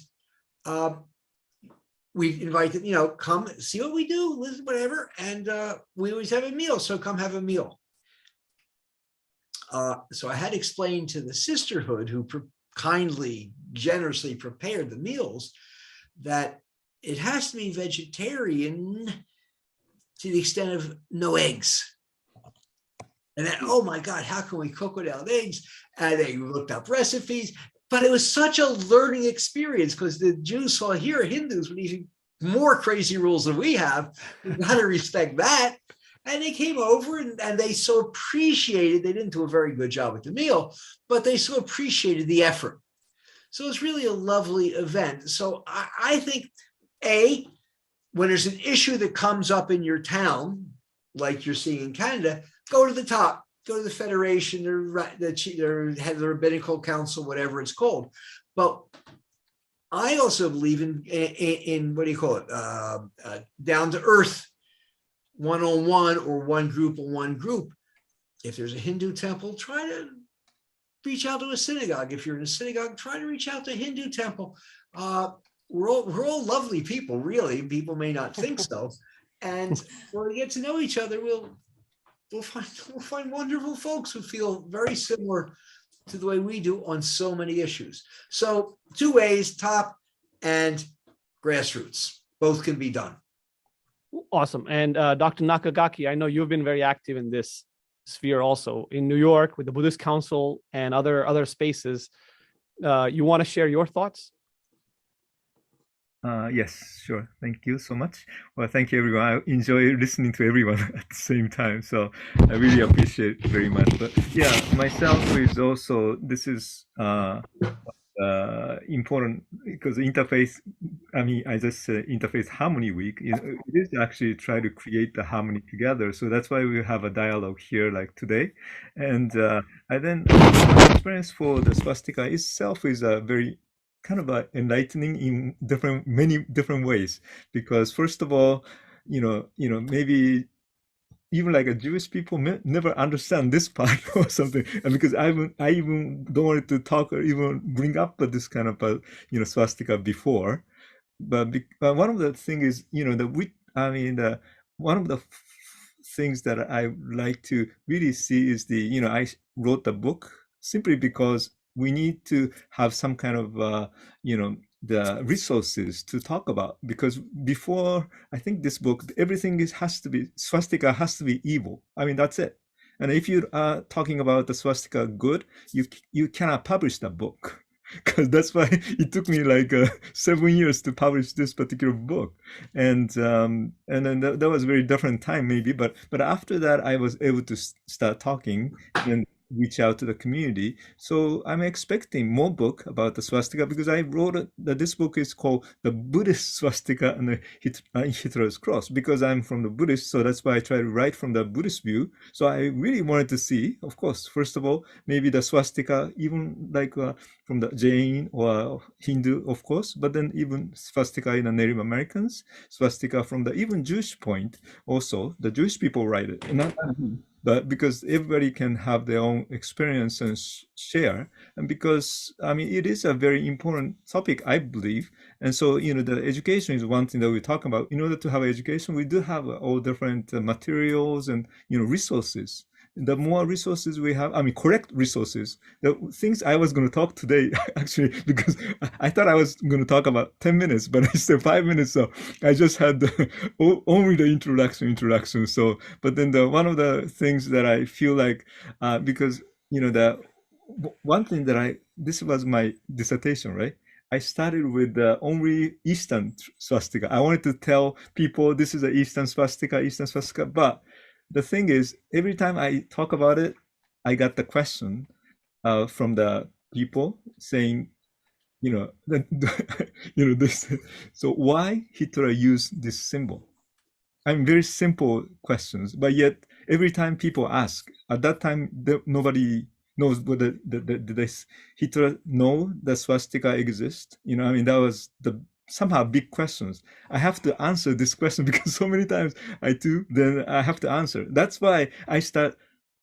Speaker 4: we invite them, come see what we do, listen, whatever. And we always have a meal, so come have a meal. So I had explained to the sisterhood, who kindly, generously prepared the meals, that it has to be vegetarian to the extent of no eggs. And then, oh my God, how can we cook without eggs? And they looked up recipes, but it was such a learning experience because the Jews saw here Hindus with even more crazy rules than we have. We got to respect that. And they came over and they so appreciated, they didn't do a very good job with the meal, but they so appreciated the effort. So it's really a lovely event. So I think, when there's an issue that comes up in your town, like you're seeing in Canada, go to the top, go to the federation, or the head of the rabbinical council, whatever it's called. But I also believe in what do you call it? Down to earth, one-on-one, or one group on one group. If there's a Hindu temple, try to reach out to a synagogue. If you're in a synagogue, try to reach out to a Hindu temple. We're all lovely people, really. People may not think so. And when we get to know each other, we'll find wonderful folks who feel very similar to the way we do on so many issues. So 2 ways, top and grassroots, both can be done.
Speaker 1: Awesome. And Dr. Nakagaki, I know you've been very active in this sphere also in New York with the Buddhist Council and other spaces. You want to share your thoughts?
Speaker 2: Yes, sure. Thank you so much. Well, thank you, everyone. I enjoy listening to everyone at the same time. So I really appreciate it very much. But yeah, myself is also, this is important because interfaith I mean, I just interface harmony week. It is actually try to create the harmony together. So that's why we have a dialogue here like today. And I then the experience for the swastika itself is a very kind of enlightening in many different ways. Because first of all, maybe even like a Jewish people never understand this part or something, and because I even don't want to talk or even bring up this kind of swastika before, but one of the thing is one of the things that I like to really see is I wrote the book simply because we need to have some kind of the resources to talk about, because before I think this book everything has to be swastika has to be evil. I mean, that's it. And if you are talking about the swastika good, you cannot publish that book because that's why it took me like 7 years to publish this particular book. And then that was a very different time maybe, but after that I was able to start talking and reach out to the community. So I'm expecting more book about the swastika, because I wrote that this book is called The Buddhist Swastika and the Hitler's Cross, because I'm from the Buddhist, so that's why I try to write from the Buddhist view. So I really wanted to see, of course, first of all, maybe the swastika, even like from the Jain or Hindu, of course, but then even swastika in the Native Americans, swastika from the even Jewish point, also the Jewish people write it, not but because everybody can have their own experience and share, and because I mean it is a very important topic, I believe. And so the education is one thing that we talk about. In order to have education, we do have all different materials and resources. The more resources we have, I mean correct resources, the things I was going to talk today actually, because I thought I was going to talk about 10 minutes, but it's still 5 minutes, so I just had only the introduction. So but then one of the things that I feel like because the one thing that this was my dissertation, right? I started with the only Eastern swastika. I wanted to tell people this is the Eastern swastika, but the thing is, every time I talk about it, I got the question from the people saying, this. So why Hitler used this symbol? I mean, very simple questions, but yet every time people ask, at that time nobody knows whether Hitler know the swastika exists. I mean, that was the somehow big questions. I have to answer this question because so many times then I have to answer. That's why I start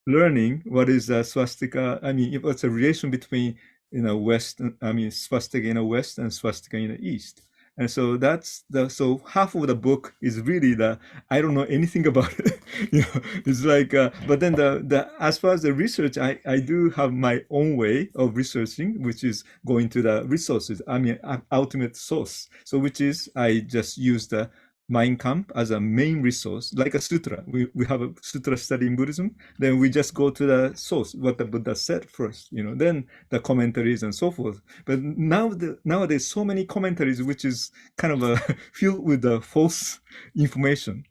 Speaker 2: learning what is a swastika. I mean, what's a relation between West, I mean swastika in the West and swastika in the East. And so so half of the book is really I don't know anything about it. It's like, but then as far as the research, I do have my own way of researching, which is going to the resources. I mean, ultimate source. So which is, I just use the Mein Kampf as a main resource, like a sutra. We have a sutra study in Buddhism. Then we just go to the source, what the Buddha said first, then the commentaries and so forth. But nowadays, so many commentaries, which is kind of filled with the false information,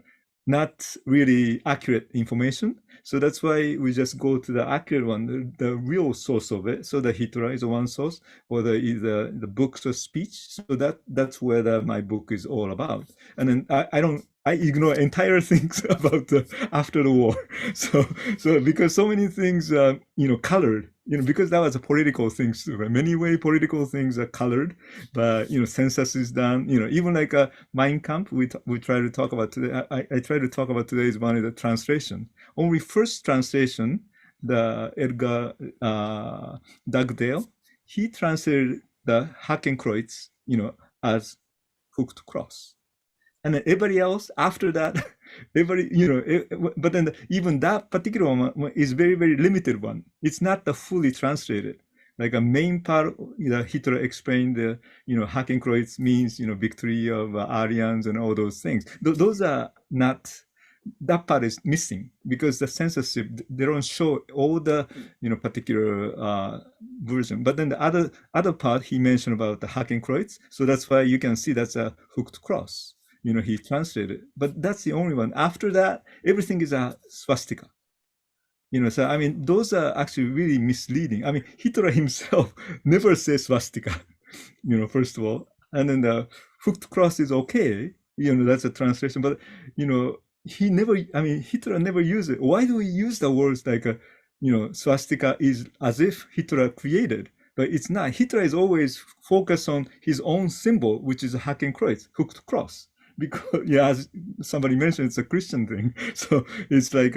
Speaker 2: not really accurate information. So that's why we just go to the accurate one, the real source of it. So the Hitler is one source, or the books of speech. So that's where my book is all about. And then I ignore entire things about after the war. So because so many things colored, because that was a political things too, right? Many way political things are colored, but census is done. Even like a Mein Kampf, we try to talk about today. I try to talk about today is one of the translation. Only first translation, the Edgar Dugdale, he translated the Hakenkreuz, as hooked cross. And then everybody else after that, but then even that particular one is very, very limited one. It's not the fully translated. Like a main part, Hitler explained the, Hakenkreuz means, victory of Aryans and all those things. Those are not, that part is missing because the censorship, they don't show all the, particular version. But then the other part he mentioned about the Hakenkreuz. So that's why you can see that's a hooked cross. He translated, but that's the only one. After that, everything is a swastika. So I mean, those are actually really misleading. I mean, Hitler himself never says swastika, first of all. And then hooked cross is okay. That's a translation, but Hitler never used it. Why do we use the words like swastika is as if Hitler created? But it's not. Hitler is always focused on his own symbol, which is a Hakenkreuz, hooked cross. Because, as somebody mentioned, it's a Christian thing. So it's like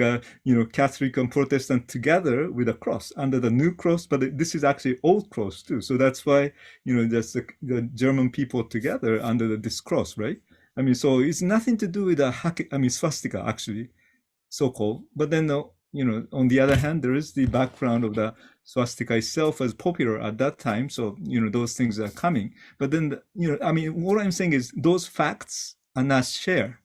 Speaker 2: Catholic and Protestant together with a cross under the new cross. But this is actually old cross too. So that's why there's the German people together under this cross, right? So it's nothing to do with swastika actually, so-called. But then on the other hand, there is the background of the swastika itself as popular at that time. So, those things are coming. But then, what I'm saying is those facts are not shared.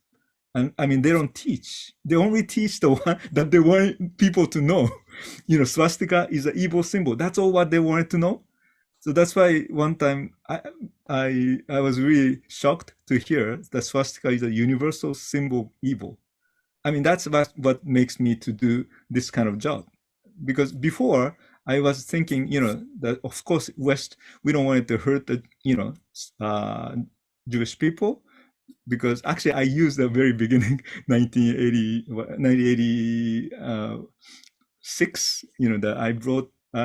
Speaker 2: And they don't teach. They only teach the one that they want people to know. Swastika is an evil symbol. That's all what they wanted to know. So that's why one time I was really shocked to hear that swastika is a universal symbol of evil. That's what makes me to do this kind of job. Because before I was thinking, that of course West, we don't want it to hurt the, Jewish people. Because actually I used the very beginning, 1986, that I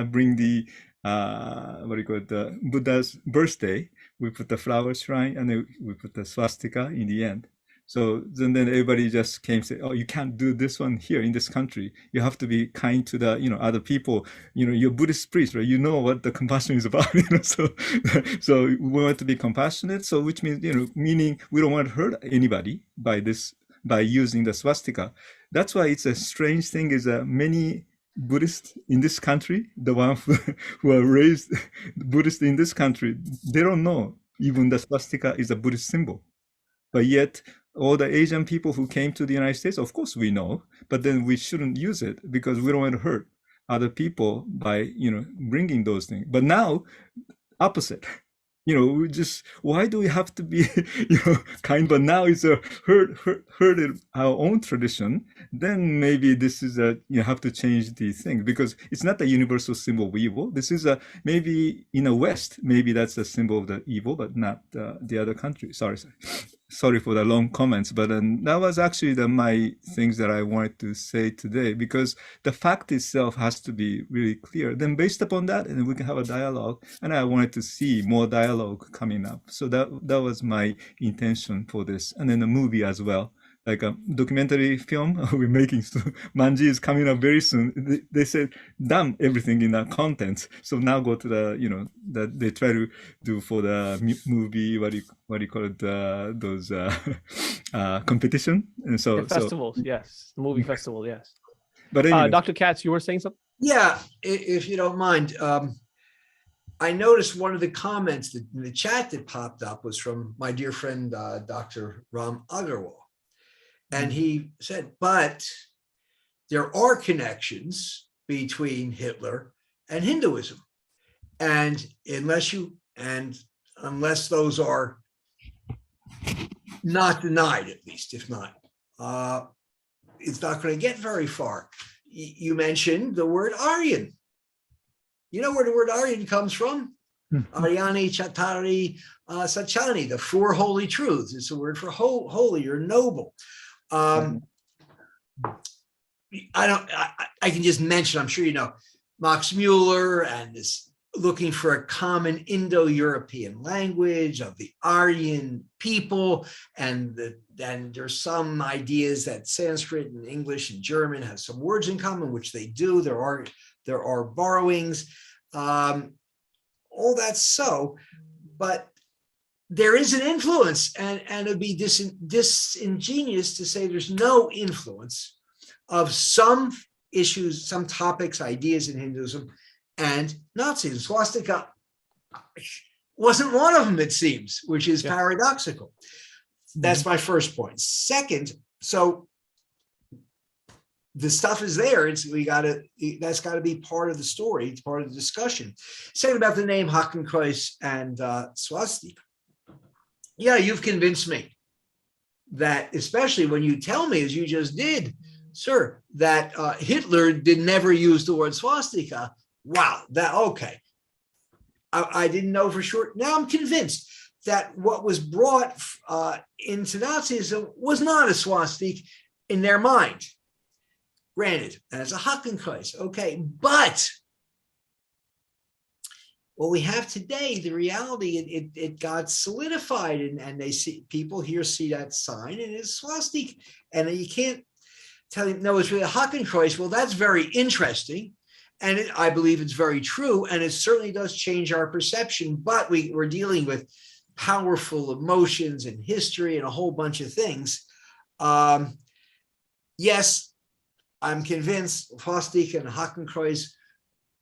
Speaker 2: bring the, the Buddha's birthday. We put the flower shrine and then we put the swastika in the end. So then everybody just came and said, oh, you can't do this one here in this country. You have to be kind to the, other people. You're Buddhist priest, right? You know what the compassion is about, So we want to be compassionate. So which means, meaning we don't want to hurt anybody by using the swastika. That's why it's a strange thing is many Buddhists in this country, the ones who are raised Buddhist in this country, they don't know even the swastika is a Buddhist symbol. But yet, all the Asian people who came to the United States, of course we know, but then we shouldn't use it because we don't want to hurt other people by, bringing those things. But now, opposite. We just, why do we have to be, kind? But now it's a hurt our own tradition. Then maybe this is you have to change the thing because it's not a universal symbol of evil. This is maybe in the West, maybe that's a symbol of the evil, but not the other country. Sorry for the long comments, but that was actually my things that I wanted to say today because the fact itself has to be really clear. Then based upon that, and we can have a dialogue. And I wanted to see more dialogue coming up. So that was my intention for this. And then the movie as well, like a documentary film we're making. So Manji is coming up very soon. They said, dump everything in the content. So now go to the, that they try to do for the movie, what do you call it, those competition. And so
Speaker 1: festivals, yes. The movie festival, yes.
Speaker 2: But anyway.
Speaker 1: Dr. Katz, you were saying something?
Speaker 4: Yeah, if you don't mind. I noticed one of the comments in the chat that popped up was from my dear friend, Dr. Ram Agarwal. And he said, but there are connections between Hitler and Hinduism. And unless those are not denied, at least, if not, it's not going to get very far. You mentioned the word Aryan. You know where the word Aryan comes from? Aryani Chattari Sachani, the four holy truths. It's a word for holy or noble. I can just mention, I'm sure you know, Max Muller and this looking for a common Indo-European language of the Aryan people, and then there's some ideas that Sanskrit and English and German have some words in common, which they do. There are borrowings. All that's so, but there is an influence, and it'd be disingenuous to say there's no influence of some issues, some topics, ideas in Hinduism and Nazism. Swastika wasn't one of them, it seems, which is paradoxical. That's my first point. Second, so the stuff is there. That's got to be part of the story. It's part of the discussion. Second, about the name Hakenkreuz and Swastika. Yeah, you've convinced me that, especially when you tell me, as you just did, sir, that Hitler did never use the word swastika. Wow, okay. I didn't know for sure. Now I'm convinced. that what was brought into Nazism was not a swastika in their mind. Granted, as a Hakenkreuz, okay, but what we have today, the reality, it got solidified, and they see, people here see that sign, and it's swastika, and you can't tell you, no, it's really a Hakenkreuz. Well, that's very interesting, and I believe it's very true, and it certainly does change our perception, but we're dealing with powerful emotions and history and a whole bunch of things. Yes, I'm convinced Swastika and Hakenkreuz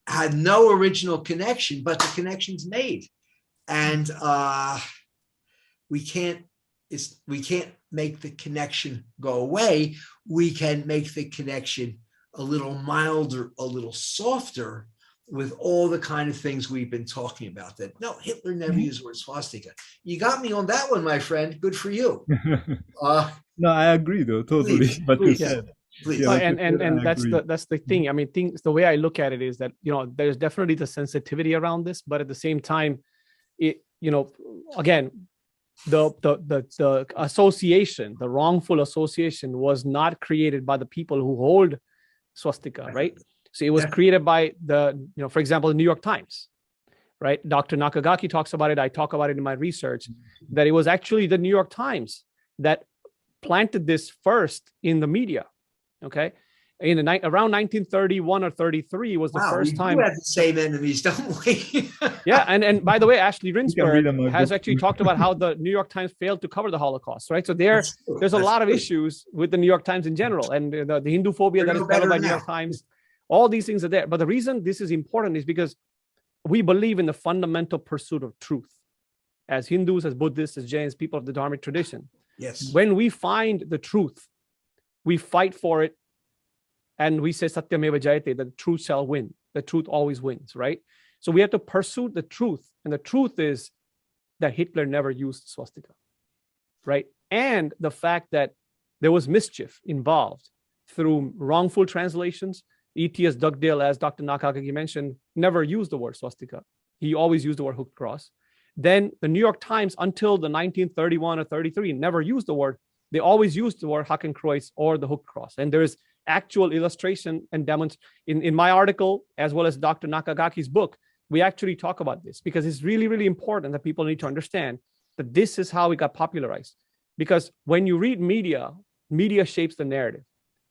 Speaker 4: had no original connection, but the connection's made, and we can't make the connection go away. We can make the connection a little milder, a little softer, with all the kind of things we've been talking about. That no, Hitler never used the word swastika. You got me on that one, my friend. Good for you.
Speaker 2: No, I agree though, totally.
Speaker 4: Please,
Speaker 2: But
Speaker 4: please.
Speaker 2: you said,
Speaker 4: Please.
Speaker 2: Yeah,
Speaker 1: and that's the thing. I mean, the way I look at it is that, you know, there's definitely the sensitivity around this, but at the same time, it, you know, again, the association, the wrongful association, was not created by the people who hold swastika, right? So it was created by the, you know, for example, the New York Times, right? Dr. Nakagaki talks about it. I talk about it in my research, that it was actually the New York Times that planted this first in the media. Okay, in around 1931 or 33 was the first time.
Speaker 4: We have the same enemies, don't we?
Speaker 1: Yeah, and by the way, Ashley Rinsberg has
Speaker 2: book.
Speaker 1: actually talked about how the New York Times failed to cover the Holocaust, right? So there's a lot of issues with the New York Times in general, and the Hindu phobia that is covered by New York Times. All these things are there. But the reason this is important is because we believe in the fundamental pursuit of truth. As Hindus, as Buddhists, as Jains, people of the Dharmic tradition.
Speaker 4: Yes.
Speaker 1: When we find the truth, we fight for it, and we say Satyameva Jayate, that the truth shall win. The truth always wins, right? So we have to pursue the truth, and the truth is that Hitler never used swastika, right? And the fact that there was mischief involved through wrongful translations. E.T.S. Dugdale, as Dr. Nakagaki mentioned, never used the word swastika. He always used the word hooked cross. Then the New York Times, until the 1931 or 33, never used the word. They always used the word Hakenkreuz or the hooked cross. And there is actual illustration and demonstration in my article, as well as Dr. Nakagaki's book. We actually talk about this because it's really, really important that people need to understand that this is how it got popularized. Because when you read media, media shapes the narrative.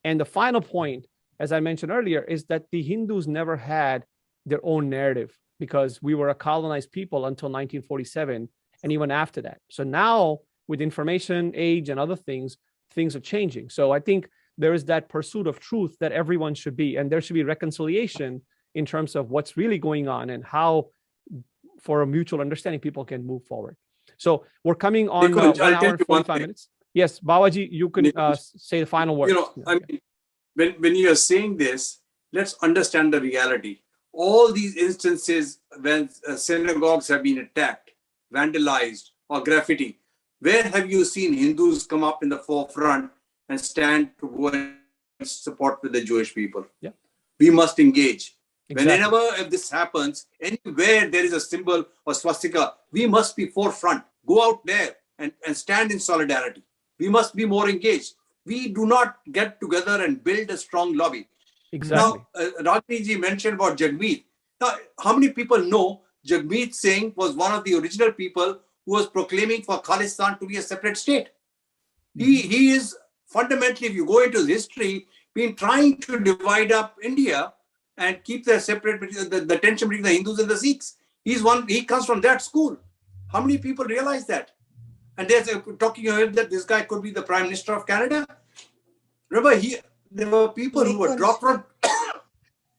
Speaker 1: And the final point, as I mentioned earlier, is that the Hindus never had their own narrative because we were a colonized people until 1947 and even after that. So now with information age and other things are changing. So I think there is that pursuit of truth that everyone should be, and there should be reconciliation in terms of what's really going on and how, for a mutual understanding, people can move forward. So we're coming on 1 hour and 45 minutes. Yes, Babaji, you can say the final word.
Speaker 3: You know, I mean, when you are saying this, let's understand the reality. All these instances when synagogues have been attacked, vandalized, or graffiti, where have you seen Hindus come up in the forefront and stand to go and support with the Jewish people?
Speaker 1: Yeah.
Speaker 3: We must engage.
Speaker 1: Exactly.
Speaker 3: Whenever if this happens, anywhere there is a symbol or swastika, we must be forefront. Go out there and stand in solidarity. We must be more engaged. We do not get together and build a strong lobby.
Speaker 1: Exactly.
Speaker 3: Now, Rajneet mentioned about Jagmeet. Now, how many people know Jagmeet Singh was one of the original people who was proclaiming for Khalistan to be a separate state? He is fundamentally, if you go into his history, been trying to divide up India and keep the separate, the tension between the Hindus and the Sikhs. He comes from that school. How many people realize that? And there's talking about that this guy could be the Prime Minister of Canada. Remember, there were people who were dropped from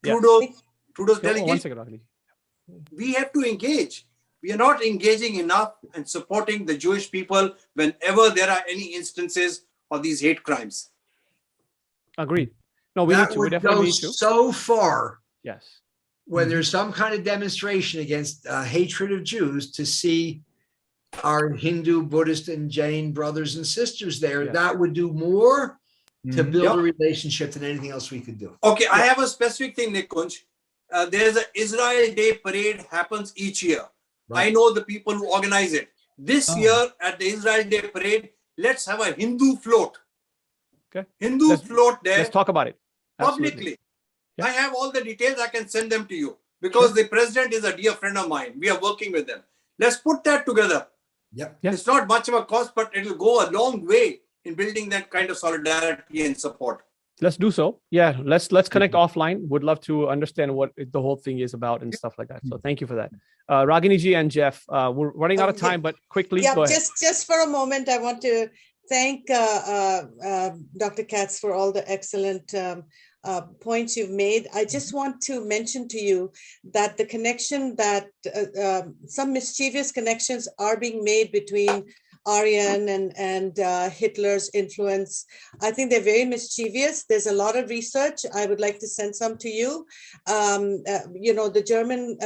Speaker 3: Trudeau's delegation.
Speaker 1: 1 second, Ragini.
Speaker 3: We have to engage. We are not engaging enough and supporting the Jewish people whenever there are any instances of these hate crimes.
Speaker 1: Agreed. No, we need to. We definitely need to.
Speaker 4: So far,
Speaker 1: Yes.
Speaker 4: when there's some kind of demonstration against hatred of Jews, to see our Hindu, Buddhist, and Jain brothers and sisters there,
Speaker 1: Yeah.
Speaker 4: that would do more to build
Speaker 3: Yeah.
Speaker 4: a relationship than anything else we could do.
Speaker 3: Okay, I have a specific thing, Nikunj. There's an Israel Day parade happens each year.
Speaker 4: Right.
Speaker 3: I know the people who organize it. This year at the Israel Day parade, let's have a Hindu float.
Speaker 1: Okay.
Speaker 3: Hindu float there.
Speaker 1: Let's talk about it. Absolutely.
Speaker 3: Publicly.
Speaker 1: Yeah.
Speaker 3: I have all the details. I can send them to you because the president is a dear friend of mine. We are working with them. Let's put that together.
Speaker 4: Yep.
Speaker 1: Yeah.
Speaker 3: It's not much of a cost, but it will go a long way in building that kind of solidarity and support.
Speaker 1: Let's do so. Yeah, let's connect offline. Would love to understand what the whole thing is about and stuff like that. So thank you for that. Ragini ji and Jeff, we're running out of time, but quickly,
Speaker 6: Yeah,
Speaker 1: go ahead.
Speaker 6: just for a moment, I want to thank Dr. Katz for all the excellent points you've made. I just want to mention to you that the connection that some mischievous connections are being made between Aryan and Hitler's influence. I think they're very mischievous. There's a lot of research. I would like to send some to you. The German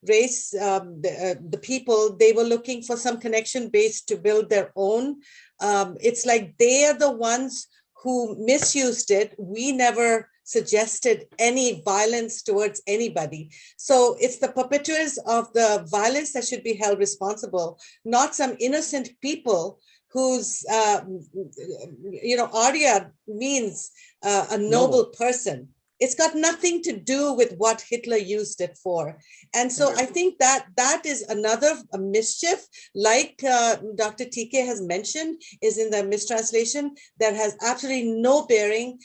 Speaker 6: race, the people, they were looking for some connection based to build their own. It's like they are the ones who misused it. We never suggested any violence towards anybody. So it's the perpetrators of the violence that should be held responsible, not some innocent people whose, Arya means a noble person. It's got nothing to do with what Hitler used it for. And so I think that is another mischief, like Dr. TK has mentioned, is in the mistranslation that has absolutely no bearing.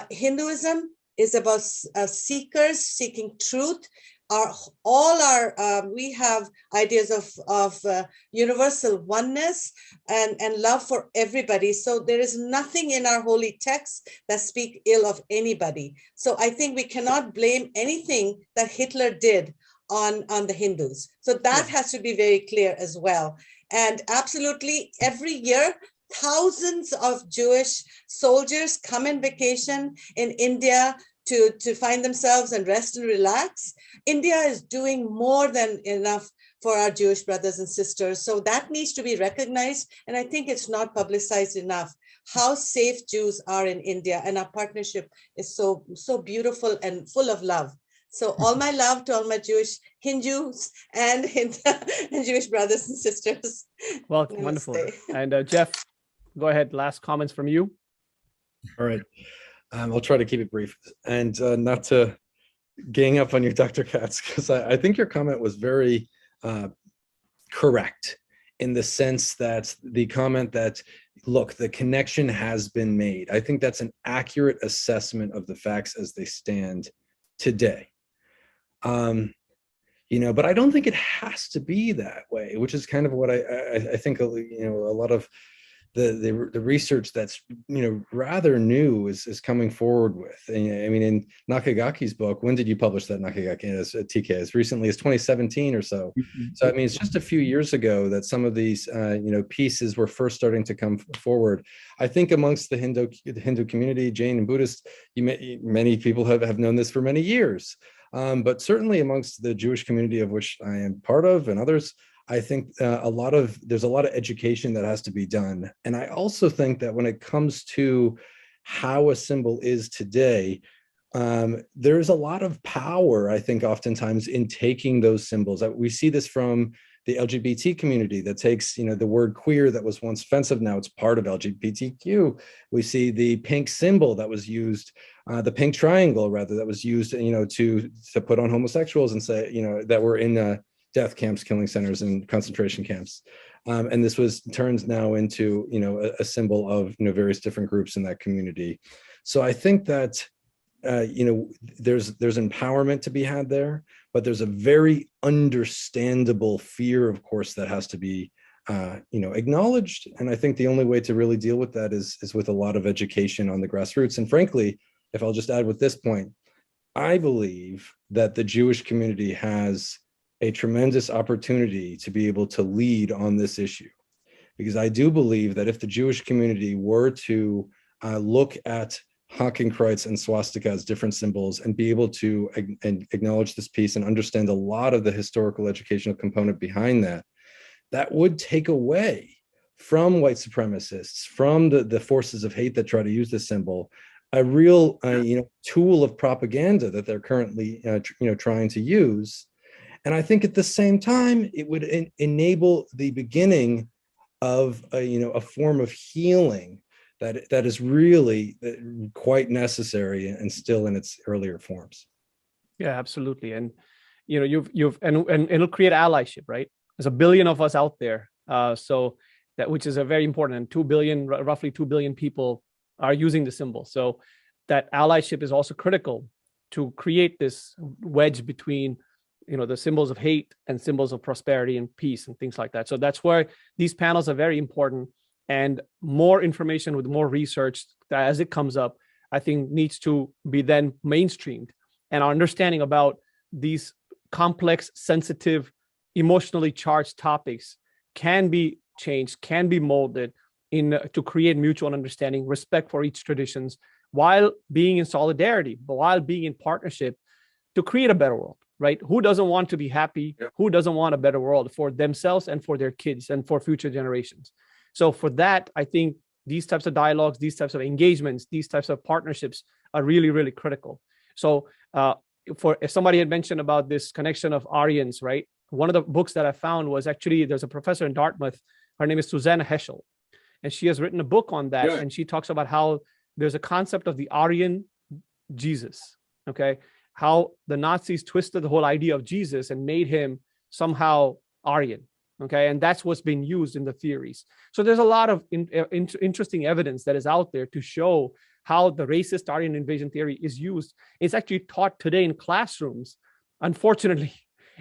Speaker 6: Hinduism is about seekers seeking truth. We have ideas of universal oneness and love for everybody. So there is nothing in our holy texts that speak ill of anybody. So I think we cannot blame anything that Hitler did on the Hindus. So that has to be very clear as well. And absolutely every year, thousands of Jewish soldiers come in vacation in India to find themselves and rest and relax. India is doing more than enough for our Jewish brothers and sisters. So that needs to be recognized. And I think it's not publicized enough how safe Jews are in India. And our partnership is so beautiful and full of love. So all my love to all my Jewish Hindus and Jewish brothers and sisters.
Speaker 1: Well, wonderful. And Jeff, go ahead. Last comments from you.
Speaker 5: All right. I'll try to keep it brief and not to gang up on you, Dr. Katz, because I think your comment was very correct in the sense that the comment that, look, the connection has been made. I think that's an accurate assessment of the facts as they stand today. But I don't think it has to be that way, which is kind of what I think, a lot of the research that's rather new is coming forward with. And, I mean, in Nakagaki's book, when did you publish that, Nakagaki? As TK, as recently as 2017 or so. So I mean, it's just a few years ago that some of these pieces were first starting to come forward. I think amongst the Hindu community, Jain and Buddhist, many people have known this for many years. But certainly amongst the Jewish community, of which I am part of, and others, I think there's a lot of education that has to be done. And I also think that when it comes to how a symbol is today, there's a lot of power, I think, oftentimes in taking those symbols. We see this from the LGBT community that takes, the word queer that was once offensive, now it's part of LGBTQ. We see the pink symbol that was used, the pink triangle, rather, that was used, to put on homosexuals and say, that were in death camps, killing centers, and concentration camps. And this turns now into, a symbol of, various different groups in that community. So I think that, there's empowerment to be had there, but there's a very understandable fear, of course, that has to be, acknowledged. And I think the only way to really deal with that is with a lot of education on the grassroots. And frankly, if I'll just add with this point, I believe that the Jewish community has a tremendous opportunity to be able to lead on this issue, because I do believe that if the Jewish community were to look at Hakenkreuz and Swastika as different symbols and be able to acknowledge this piece and understand a lot of the historical educational component behind that, that would take away from white supremacists, from the forces of hate that try to use this symbol, a real tool of propaganda that they're currently trying to use. And I think at the same time, it would enable the beginning of a form of healing that is really quite necessary and still in its earlier forms.
Speaker 1: Yeah, absolutely. And and it'll create allyship, right? There's a billion of us out there, so that, which is a very important. And 2 billion, roughly 2 billion people are using the symbol. So that allyship is also critical to create this wedge between the symbols of hate and symbols of prosperity and peace and things like that. So that's why these panels are very important, and more information with more research as it comes up, I think needs to be then mainstreamed. And our understanding about these complex, sensitive, emotionally charged topics can be changed, can be molded to create mutual understanding, respect for each traditions, while being in solidarity, but while being in partnership to create a better world, right? Who doesn't want to be happy? Yeah. Who doesn't want a better world for themselves and for their kids and for future generations? So for that, I think these types of dialogues, these types of engagements, these types of partnerships are really, really critical. So if somebody had mentioned about this connection of Aryans, right? One of the books that I found was actually, there's a professor in Dartmouth, her name is Susanna Heschel, and she has written a book on that. Yeah. And she talks about how there's a concept of the Aryan Jesus, okay? How the Nazis twisted the whole idea of Jesus and made him somehow Aryan, okay? And that's what's been used in the theories. So there's a lot of interesting evidence that is out there to show how the racist Aryan invasion theory is used. It's actually taught today in classrooms, unfortunately.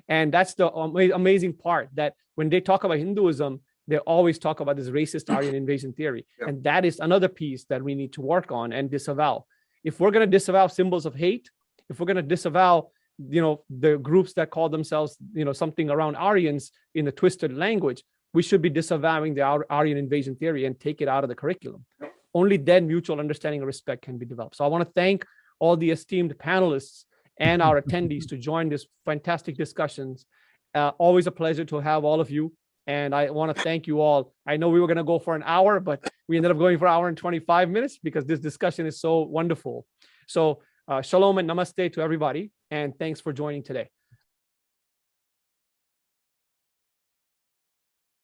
Speaker 1: And that's the amazing part, that when they talk about Hinduism, they always talk about this racist Aryan invasion theory. Yeah. And that is another piece that we need to work on and disavow. If we're going to disavow symbols of hate, if we're going to disavow, the groups that call themselves, something around Aryans in the twisted language, we should be disavowing the Aryan invasion theory and take it out of the curriculum. Yeah. Only then mutual understanding and respect can be developed. So I want to thank all the esteemed panelists and our attendees to join this fantastic discussions. Always a pleasure to have all of you. And I want to thank you all. I know we were going to go for an hour, but we ended up going for an hour and 25 minutes because this discussion is so wonderful. So shalom and namaste to everybody. And thanks for joining today.